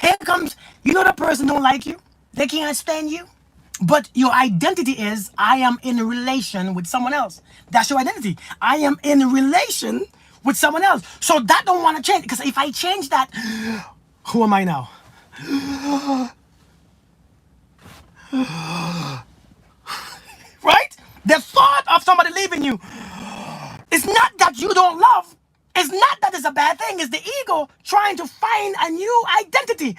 here comes, you know, the person don't like you. They can't stand you. But your identity is, I am in a relation with someone else. That's your identity. I am in a relation with someone else. So that don't want to change. Because if I change that, who am I now? Right? The thought of somebody leaving you, it's not that you don't love. It's not that it's a bad thing. It's the ego trying to find a new identity.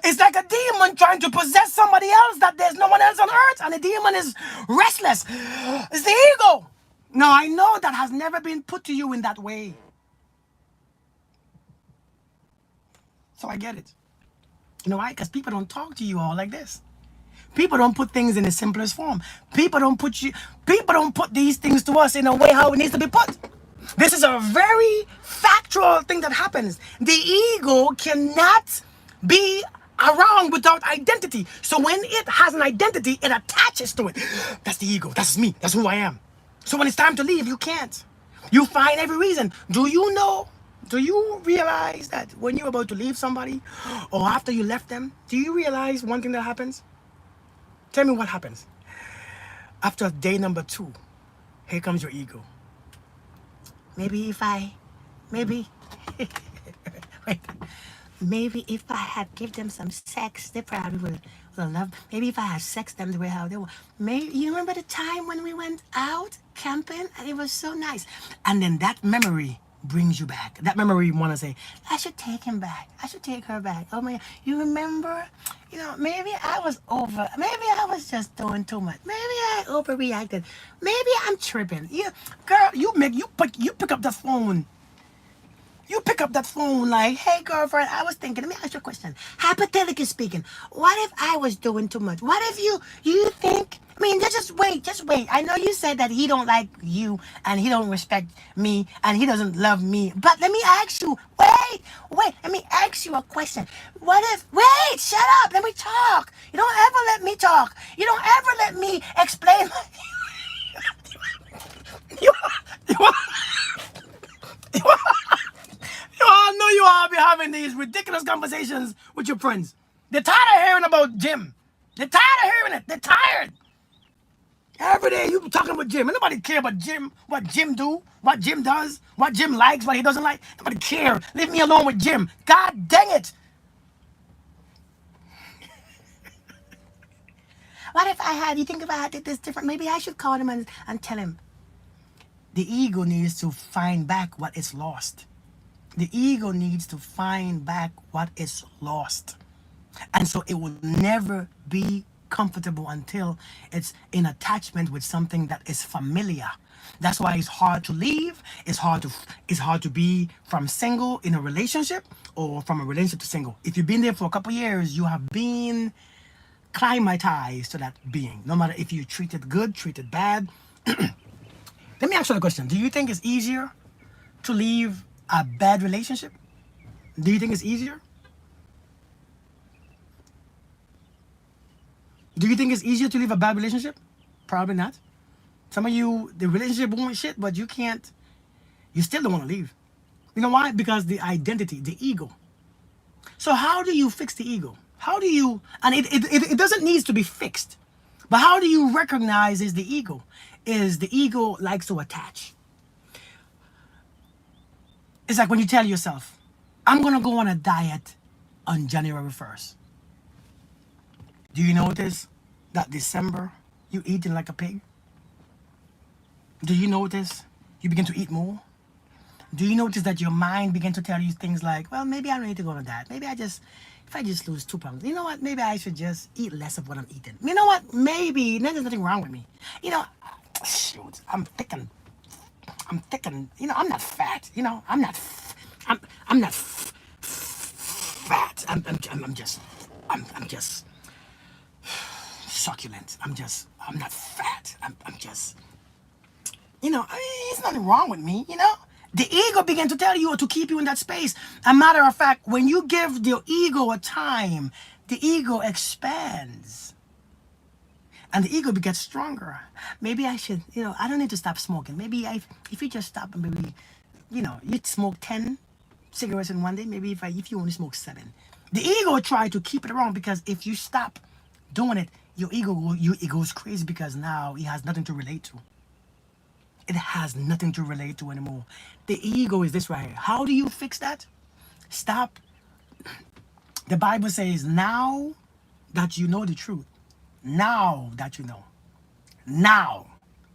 It's like a demon trying to possess somebody else that there's no one else on earth, and the demon is restless. It's the ego. Now, I know that has never been put to you in that way. So I get it. You know why? Because people don't talk to you all like this. People don't put things in the simplest form. People don't put these things to us in a way how it needs to be put. This is a very factual thing that happens. The ego cannot be around without identity. So when it has an identity, it attaches to it. That's the ego. That's me. That's who I am. So when it's time to leave, you can't. You find every reason. Do you know? Do you realize that when you're about to leave somebody or after you left them, do you realize one thing that happens? Tell me what happens. After day number 2, here comes your ego. Maybe, wait, maybe if I had give them some sex, they probably would love. Maybe if I had sex them the way how they were. Maybe you remember the time when we went out camping and it was so nice. And then that memory brings you back. That memory you want to say, I should take him back. I should take her back. Oh my God, you remember? You know, maybe I was over. Maybe I was just doing too much. Maybe I overreacted. Maybe I'm tripping. You, girl, you pick up the phone. You pick up that phone like, hey girlfriend, I was thinking, let me ask you a question. Hypothetically speaking, what if I was doing too much? What if you think, I mean, just wait. I know you said that he don't like you and he don't respect me and he doesn't love me. But let me ask you, wait, let me ask you a question. What if, wait, shut up, let me talk. You don't ever let me talk. You don't ever let me explain. you, you, you, You all know you all be having these ridiculous conversations with your friends. They're tired of hearing about Jim. They're tired of hearing it. They're tired. Every day you talking about Jim. And nobody care about Jim, what Jim do, what Jim does, what Jim likes, what he doesn't like. Nobody care. Leave me alone with Jim. God dang it. What if you think if I did this different, maybe I should call him and tell him. The ego needs to find back what is lost. The ego needs to find back what is lost. And so it will never be comfortable until it's in attachment with something that is familiar. That's why it's hard to leave. It's hard to be from single in a relationship or from a relationship to single. If you've been there for a couple years, you have been climatized to that being. No matter if you treated good, treated bad. Let me ask you a question. Do you think it's easier to leave a bad relationship? Do you think it's easier? Do you think it's easier to leave a bad relationship? Probably not. Some of you, the relationship won't shit, but you still don't want to leave. You know why? Because the identity, the ego. So how do you fix the ego? How do you, and it doesn't need to be fixed, but how do you recognize is the ego? Is the ego likes to attach. It's like when you tell yourself, I'm going to go on a diet on January 1st. Do you notice that December you eating like a pig? Do you notice you begin to eat more? Do you notice that your mind begin to tell you things like, well, maybe I don't need to go on that. Maybe if I just lose 2 pounds, you know what? Maybe I should just eat less of what I'm eating. You know what? Maybe there's nothing wrong with me. You know, shoot, I'm thick and, I'm not fat. I'm not fat. I'm just succulent. I'm not fat. I'm just, there's nothing wrong with me. The ego begin to tell you or to keep you in that space. A matter of fact, when you give the ego a time, the ego expands. And the ego gets stronger. Maybe I should, I don't need to stop smoking. Maybe if you just stop and maybe, you'd smoke 10 cigarettes in one day. Maybe if you only smoke 7. The ego try to keep it around because if you stop doing it, your ego it goes crazy because now it has nothing to relate to. It has nothing to relate to anymore. The ego is this right here. How do you fix that? Stop. The Bible says, now that you know the truth, now that you know, now,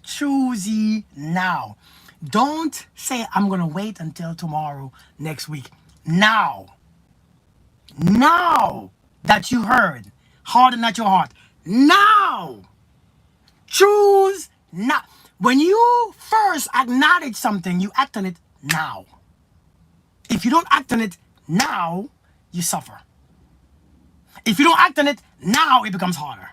choose ye now. Don't say, I'm going to wait until tomorrow, next week. Now that you heard, harden not your heart. Now, choose now. When you first acknowledge something, you act on it now. If you don't act on it now, you suffer. If you don't act on it now, it becomes harder.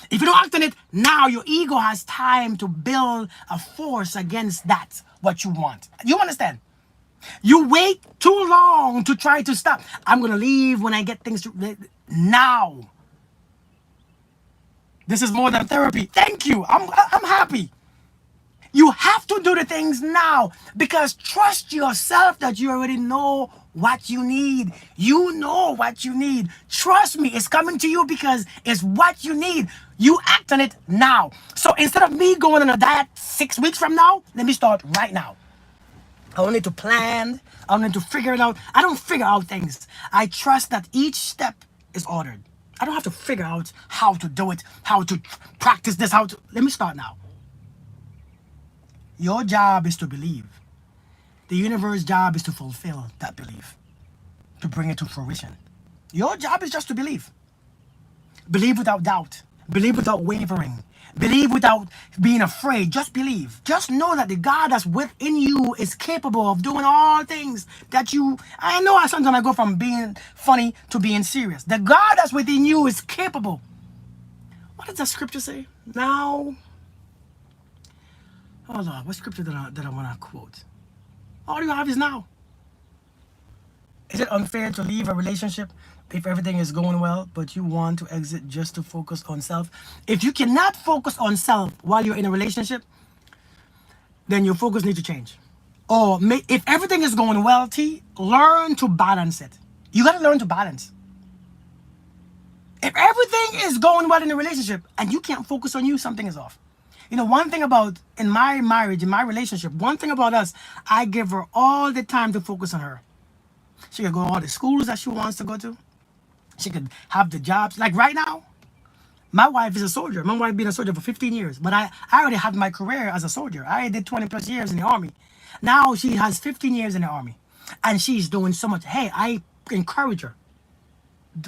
If you don't act on it now, your ego has time to build a force against that, what you want. You understand? You wait too long to try to stop. I'm going to leave when I get things to... Now. This is more than therapy. Thank you. I'm happy. You have to do the things now because trust yourself that you already know what you need. You know what you need. Trust me, it's coming to you because it's what you need. You act on it now. So instead of me going on a diet 6 weeks from now, let me start right now. I don't need to plan. I don't need to figure it out. I don't figure out things. I trust that each step is ordered. I don't have to figure out how to do it, how to practice this, let me start now. Your job is to believe. The universe's job is to fulfill that belief, to bring it to fruition. Your job is just to believe. Believe without doubt. Believe without wavering. Believe without being afraid. Just believe. Just know that the God that's within you is capable of doing all things that you... I know sometimes I go from being funny to being serious. The God that's within you is capable. What does the scripture say? Now... Oh Lord, what scripture that I want to quote? All you have is now. Is it unfair to leave a relationship if everything is going well, but you want to exit just to focus on self? If you cannot focus on self while you're in a relationship, then your focus needs to change. Or if everything is going well, learn to balance it. You got to learn to balance. If everything is going well in a relationship and you can't focus on you, something is off. One thing about, in my marriage, in my relationship, one thing about us, I give her all the time to focus on her. She could go to all the schools that she wants to go to. She could have the jobs. Like right now, my wife is a soldier. My wife been a soldier for 15 years. But I already had my career as a soldier. I did 20 plus years in the army. Now she has 15 years in the army. And she's doing so much. Hey, I encourage her.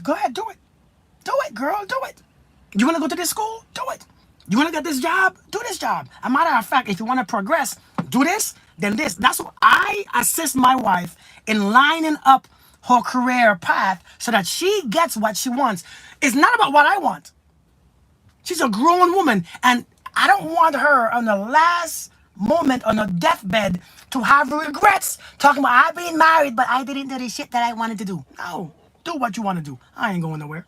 Go ahead, do it. Do it, girl, do it. You want to go to this school? Do it. You want to get this job? Do this job. A matter of fact, if you want to progress, do this, then this. That's what I assist my wife in lining up her career path so that she gets what she wants. It's not about what I want. She's a grown woman, and I don't want her on the last moment on her deathbed to have regrets talking about I've been married, but I didn't do the shit that I wanted to do. No, do what you want to do. I ain't going nowhere.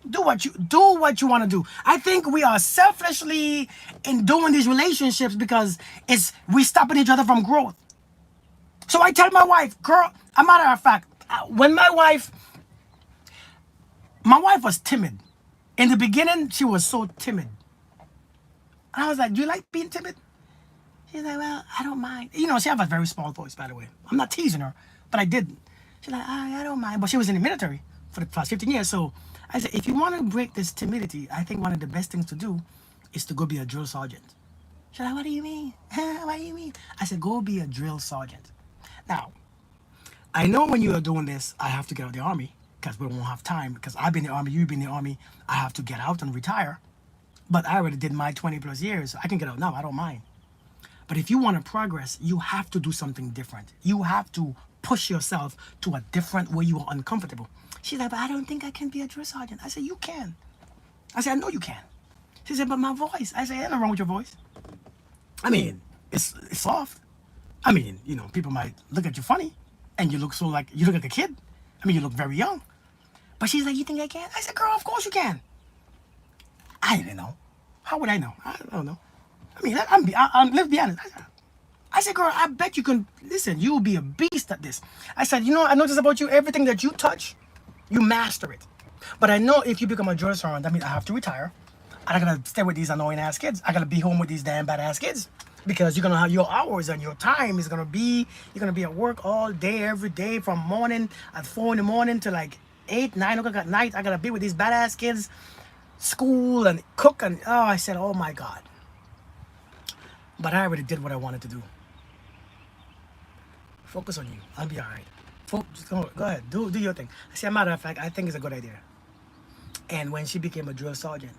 Do what you want to do. I think we are selfishly in doing these relationships because we stopping each other from growth. So I tell my wife, girl, a matter of fact, when my wife was timid. In the beginning, she was so timid. And I was like, do you like being timid? She's like, well, I don't mind. You know, she has a very small voice, by the way. I'm not teasing her, but I didn't. She's like, I don't mind. But she was in the military for the past 15 years. So I said, if you want to break this timidity, I think one of the best things to do is to go be a drill sergeant. She's like, what do you mean? What do you mean? I said, go be a drill sergeant. Now, I know when you are doing this, I have to get out of the army because we won't have time. Because I've been in the army, you've been in the army. I have to get out and retire. But I already did my 20 plus years. I can get out now. I don't mind. But if you want to progress, you have to do something different. You have to push yourself to a different where you are uncomfortable. She's like, but I don't think I can be a drill sergeant. I said, you can. I said, I know you can. She said, but my voice. I said, ain't nothing wrong with your voice. I mean, it's soft. I mean, you know, people might look at you funny and you look like a kid. I mean, you look very young. But she's like, you think I can? I said, girl, of course you can. I didn't know. How would I know? I don't know. I mean, let's be honest. I said, girl, I bet you can. Listen, you will be a beast at this. I said, you know, I noticed about you, everything that you touch, you master it. But I know if you become a drill sergeant, that means I have to retire. And I gotta stay with these annoying ass kids. I gotta be home with these damn bad ass kids. Because you're gonna have your hours and your time is gonna be, you're gonna be at work all day, every day, from morning at 4 in the morning to like 8, 9 o'clock at night. I gotta be with these badass kids, school and cook and I said, oh my God. But I already did what I wanted to do. Focus on you. I'll be all right. Just go ahead. Do your thing. As a matter of fact, I think it's a good idea. And when she became a drill sergeant,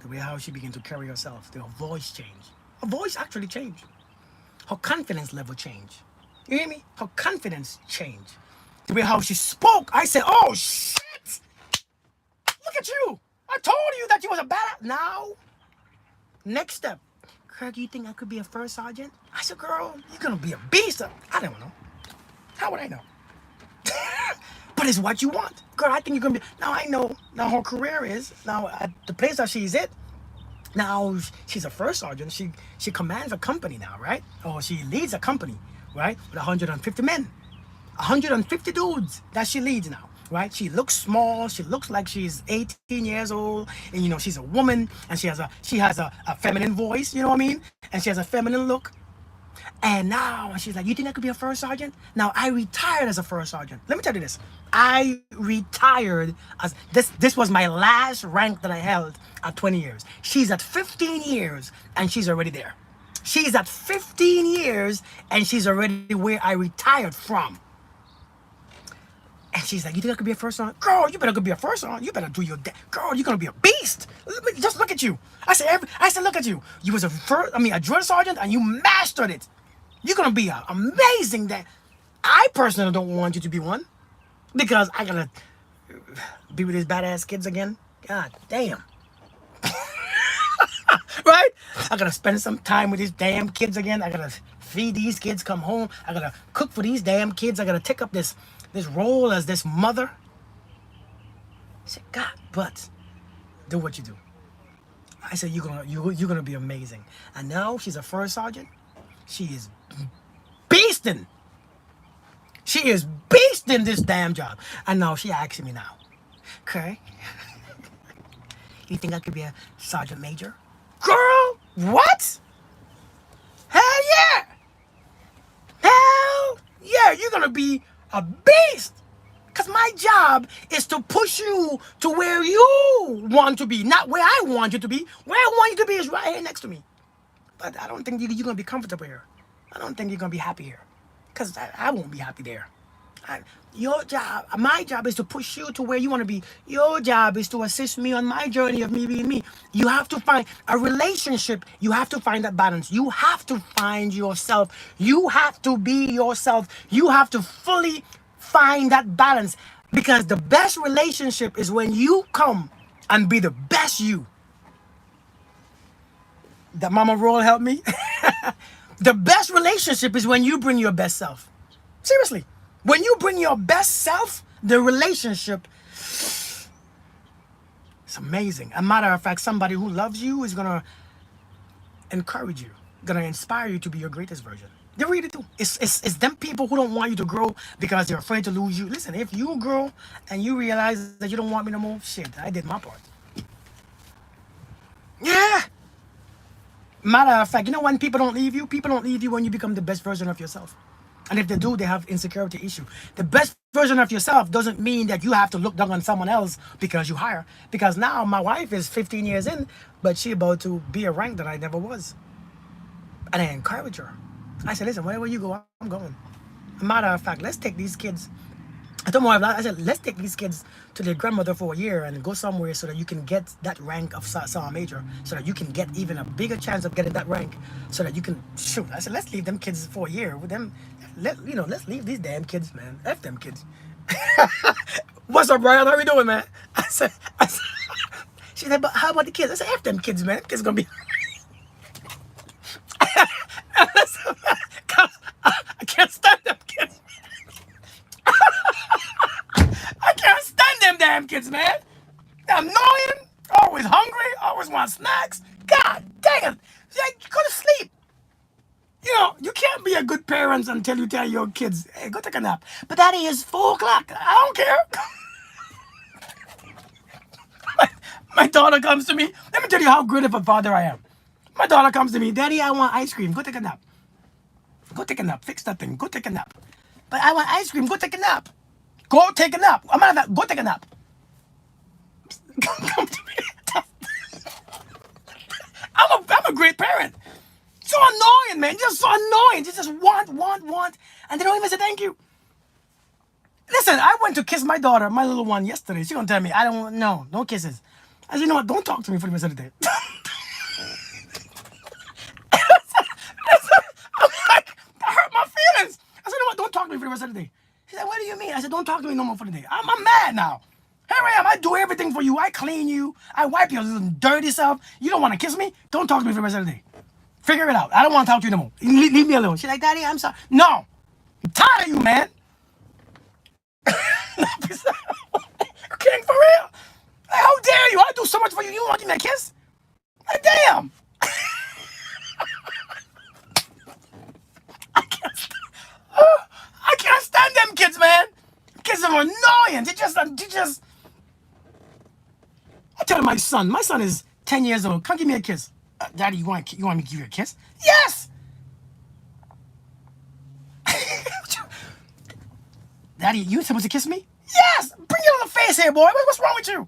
the way how she began to carry herself, her voice changed. Her voice actually changed. Her confidence level changed. You hear me? Her confidence changed. The way how she spoke, I said, oh shit! Look at you! I told you that you was a badass. Now, next step. Craig, you think I could be a first sergeant? I said, girl, you're gonna be a beast. I don't know. How would I know? But it's what you want. Girl, I think you're gonna be. Now I know. Now her career is, now at the place that she's at, now she's a first sergeant. She commands a company now, right? Or she leads a company, right? With 150 men. 150 dudes that she leads now, right? She looks small. She looks like she's 18 years old, and you know she's a woman, and she has a feminine voice. You know what I mean? And she has a feminine look. And now she's like, you think I could be a first sergeant? Now I retired as a first sergeant. Let me tell you this. I retired as this was my last rank that I held at 20 years. She's at 15 years and she's already there. She's at 15 years and she's already where I retired from. And she's like, you think I could be a first sergeant? Girl, you better go be a first sergeant. You better do your girl, you're gonna be a beast. Just look at you. I said, look at you. You was a drill sergeant and you mastered it. You're gonna be amazing. That I personally don't want you to be one. Because I gotta be with these badass kids again. God damn. Right? I gotta spend some time with these damn kids again. I gotta feed these kids, come home. I gotta cook for these damn kids. I gotta take up this role as this mother. I said, God, but do what you do. I said, you're gonna be amazing. And now she's a first sergeant. She is beasting. She is beasting this damn job. And now she asking me now, okay, you think I could be a sergeant major? Girl, what? Hell yeah. Hell yeah, you're gonna be a beast. Because my job is to push you to where you want to be, not where I want you to be. Where I want you to be is right here next to me. But I don't think you're going to be comfortable here. I don't think you're going to be happy here. Because I won't be happy there. Your job, my job is to push you to where you want to be. Your job is to assist me on my journey of me being me. You have to find a relationship. You have to find that balance. You have to find yourself. You have to be yourself. You have to fully find that balance. Because the best relationship is when you come and be the best you. That mama roll help me. The best relationship is when you bring your best self. Seriously. When you bring your best self, the relationship, it's amazing. As a matter of fact, somebody who loves you is going to encourage you, going to inspire you to be your greatest version. They really do. It's them people who don't want you to grow because they're afraid to lose you. Listen, if you grow and you realize that you don't want me no more, shit, I did my part. Yeah. Matter of fact, you know when people don't leave you? People don't leave you when you become the best version of yourself. And if they do, they have insecurity issue. The best version of yourself doesn't mean that you have to look down on someone else because you hire. Because now my wife is 15 years in, but she about to be a rank that I never was. And I encourage her. I said, listen, wherever you go, I'm going. Matter of fact, let's take these kids. I told my wife, I said, let's take these kids to their grandmother for a year and go somewhere so that you can get that rank of Sergeant Major, so that you can get even a bigger chance of getting that rank, so that you can shoot. I said, let's leave them kids for a year with them. Let's leave these damn kids, man. F them kids. What's up, Brian? How we doing, man? I said, she said, but how about the kids? I said, F them kids, man. Them kids gonna be. I can't stand them kids. I can't stand them damn kids, man. They're annoying, always hungry, always want snacks. God dang it. You go to sleep. You know, you can't be a good parent until you tell your kids, hey, go take a nap. But daddy, it's 4 o'clock. I don't care. My daughter comes to me. Let me tell you how great of a father I am. My daughter comes to me, Daddy, I want ice cream. Go take a nap. Go take a nap. Fix that thing. Go take a nap. But I want ice cream. Go take a nap. Go take a nap. I'm out of that. Go take a nap. Come to me. I'm a great parent. So annoying, man. Just so annoying. Just want. And they don't even say thank you. Listen, I went to kiss my daughter, my little one, yesterday. She gonna tell me, I don't want, no kisses. I said, you know what? Don't talk to me for the rest of the day. I'm like, that hurt my feelings. I said, you know what? Don't talk to me for the rest of the day. She said, what do you mean? I said, don't talk to me no more for the day. I'm mad now. Here I am. I do everything for you. I clean you. I wipe your little dirty self. You don't want to kiss me? Don't talk to me for the rest of the day. Figure it out. I don't want to talk to you no more. Leave me alone. She's like, Daddy, I'm sorry. No. I'm tired of you, man. King, for real? Like, how dare you? I do so much for you. You don't want to give me a kiss? Like, damn. I can't stand them kids, man. Kids are annoying. They just. I tell my son is 10 years old. Come give me a kiss. Daddy, you want me to give you a kiss? Yes. Daddy, you supposed to kiss me? Yes. Bring your little face here, boy. What's wrong with you?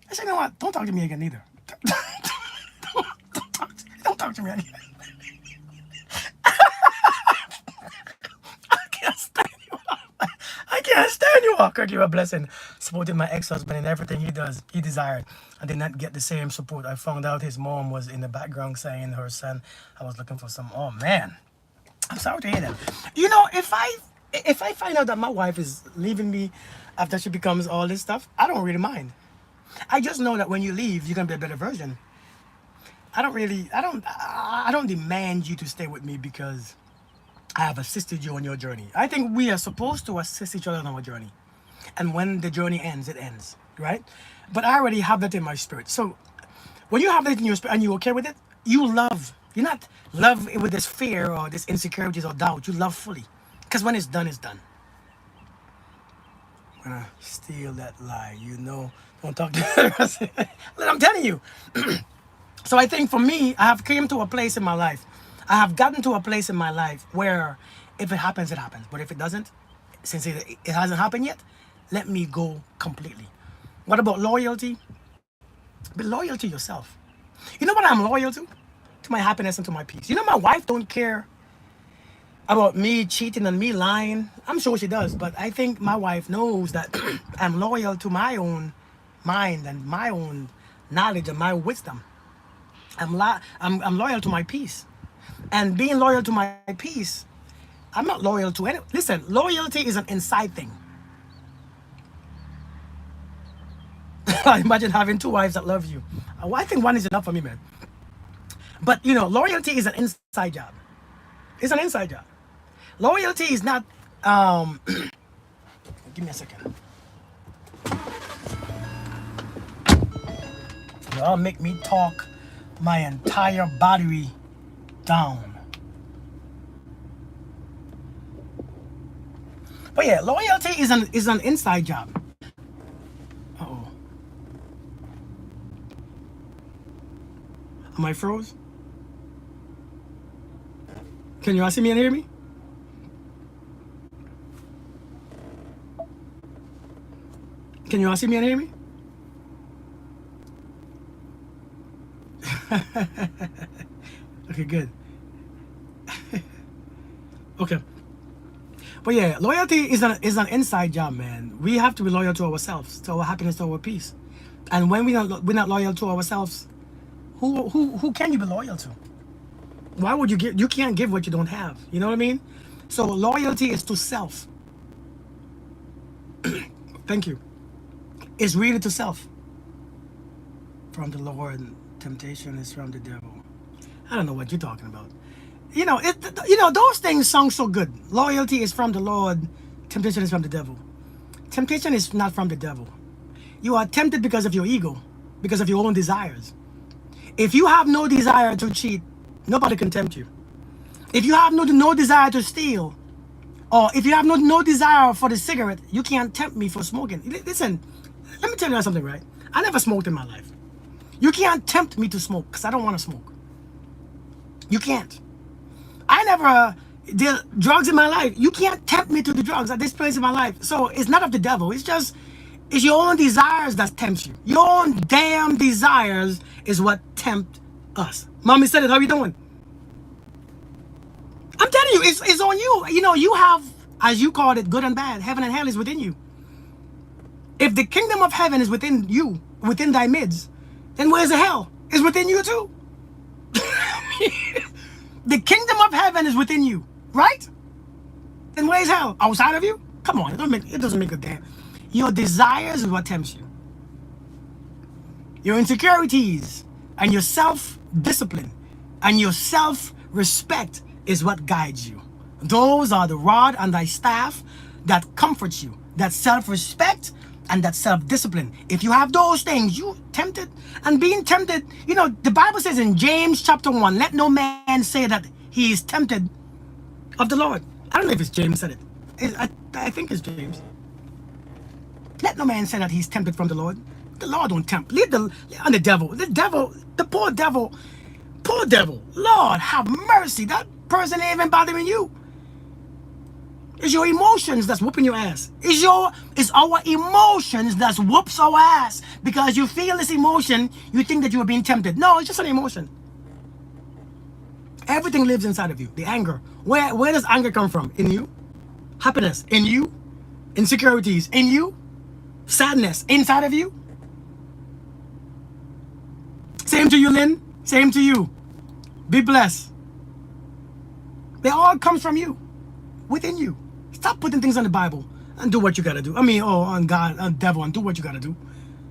I said, you know what? Don't talk to me again either. Don't talk to me again. I can't stand you. I can't stand you. God, you a blessing. Supported my ex-husband in everything he desired. I did not get the same support. I found out his mom was in the background saying her son, I was looking for some. Oh, man. I'm sorry to hear that. You know, if I find out that my wife is leaving me after she becomes all this stuff, I don't really mind. I just know that when you leave, you're gonna be a better version. I don't demand you to stay with me because I have assisted you on your journey. I think we are supposed to assist each other on our journey. And when the journey ends, it ends, right? But I already have that in my spirit. So when you have that in your spirit and you're okay with it, you love. You're not love with this fear or this insecurities or doubt. You love fully. Because when it's done, it's done. I'm gonna steal that lie, you know. Don't talk to me. I'm telling you. So I think for me, I have came to a place in my life. I have gotten to a place in my life where if it happens, it happens. But if it doesn't, since it hasn't happened yet, let me go completely. What about loyalty? Be loyal to yourself. You know what I'm loyal to? To my happiness and to my peace. You know my wife don't care about me cheating and me lying. I'm sure she does, but I think my wife knows that I'm loyal to my own mind and my own knowledge and my wisdom. I'm loyal to my peace. And being loyal to my peace, I'm not loyal to any. Listen, loyalty is an inside thing. Imagine having 2 wives that love you. I think one is enough for me, man. But you know, loyalty is an inside job. It's an inside job. Loyalty is not. Give me a second. Y'all make me talk my entire battery down. But yeah, loyalty is an inside job. Uh-oh. Am I froze? Can you all see me and hear me? Can you all see me and hear me? Okay, good. Okay. But yeah, loyalty is an inside job, man. We have to be loyal to ourselves, to our happiness, to our peace. And when we're not loyal to ourselves, who can you be loyal to? Why would you give? You can't give what you don't have. You know what I mean? So loyalty is to self. Thank you. It's really to self. From the Lord, temptation is from the devil. I don't know what you're talking about. You know, those things sound so good. Loyalty is from the Lord, temptation is from the devil. Temptation is not from the devil. You are tempted because of your ego, because of your own desires. If you have no desire to cheat, nobody can tempt you. If you have no desire to steal, or if you have no desire for the cigarette, you can't tempt me for smoking. Listen, let me tell you something, right? I never smoked in my life. You can't tempt me to smoke because I don't want to smoke. You can't. I never did drugs in my life. You can't tempt me to the drugs at this place in my life. So it's not of the devil. It's your own desires that tempts you. Your own damn desires is what tempt us. Mommy said it. How you doing? I'm telling you, it's on you. You know, you have, as you called it, good and bad. Heaven and hell is within you. If the kingdom of heaven is within you, within thy midst, then where's the hell? It's within you too. The kingdom of heaven is within you, right? Then where's hell? Outside of you? Come on, it doesn't make a damn. Your desires is what tempts you. Your insecurities and your self-discipline and your self-respect is what guides you. Those are the rod and thy staff that comforts you. That self-respect and that self-discipline. If you have those things, you tempted. And being tempted, you know, the Bible says in James chapter 1, let no man say that he is tempted of the Lord. I don't know if it's James said it. I think it's James. Let no man say that he's tempted from the Lord. The Lord don't tempt. Leave the devil. The poor devil. Lord, have mercy. That person ain't even bothering you. It's your emotions that's whooping your ass. It's our emotions that's whoops our ass. Because you feel this emotion, you think that you are being tempted. No, it's just an emotion. Everything lives inside of you. The anger. Where does anger come from? In you. Happiness. In you. Insecurities. In you. Sadness. Inside of you. Same to you, Lynn. Same to you. Be blessed. They all comes from you. Within you. Stop putting things on the Bible and do what you gotta do. I mean, on God, on devil, and do what you gotta do.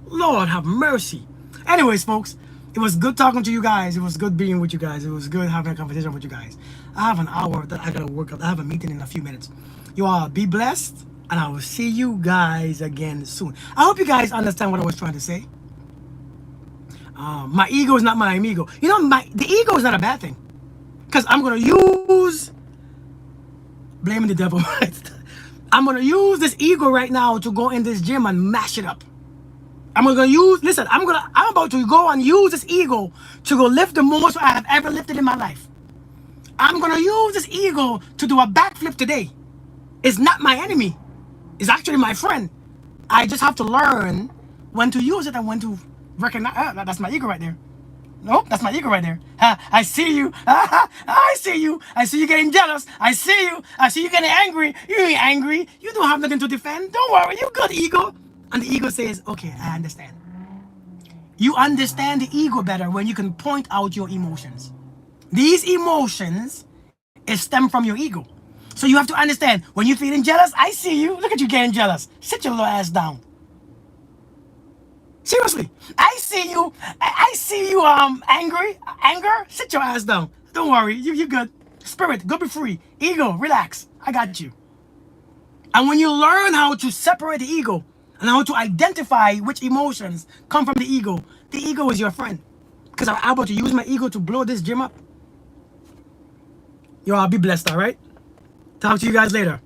Lord, have mercy. Anyways, folks, it was good talking to you guys. It was good being with you guys. It was good having a conversation with you guys. I have an hour that I gotta work up. I have a meeting in a few minutes. You all be blessed, and I will see you guys again soon. I hope you guys understand what I was trying to say. My ego is not my amigo. You know, the ego is not a bad thing, because I'm gonna use. Blaming the devil. I'm going to use this ego right now to go in this gym and mash it up. I'm about to go and use this ego to go lift the most I have ever lifted in my life. I'm going to use this ego to do a backflip today. It's not my enemy. It's actually my friend. I just have to learn when to use it and when to recognize. That's my ego right there. Nope, that's my ego right there. I see you. I see you. I see you getting jealous. I see you. I see you getting angry. You ain't angry. You don't have nothing to defend. Don't worry. You good, ego. And the ego says, okay, I understand. You understand the ego better when you can point out your emotions. These emotions stem from your ego. So you have to understand, when you're feeling jealous, I see you. Look at you getting jealous. Sit your little ass down. Seriously, I see you. I see you anger. Sit your ass down. Don't worry, you good. Spirit, go be free. Ego, relax. I got you. And when you learn how to separate the ego and how to identify which emotions come from the ego is your friend. Because I'm able to use my ego to blow this gym up. Yo, I'll be blessed, all right? Talk to you guys later.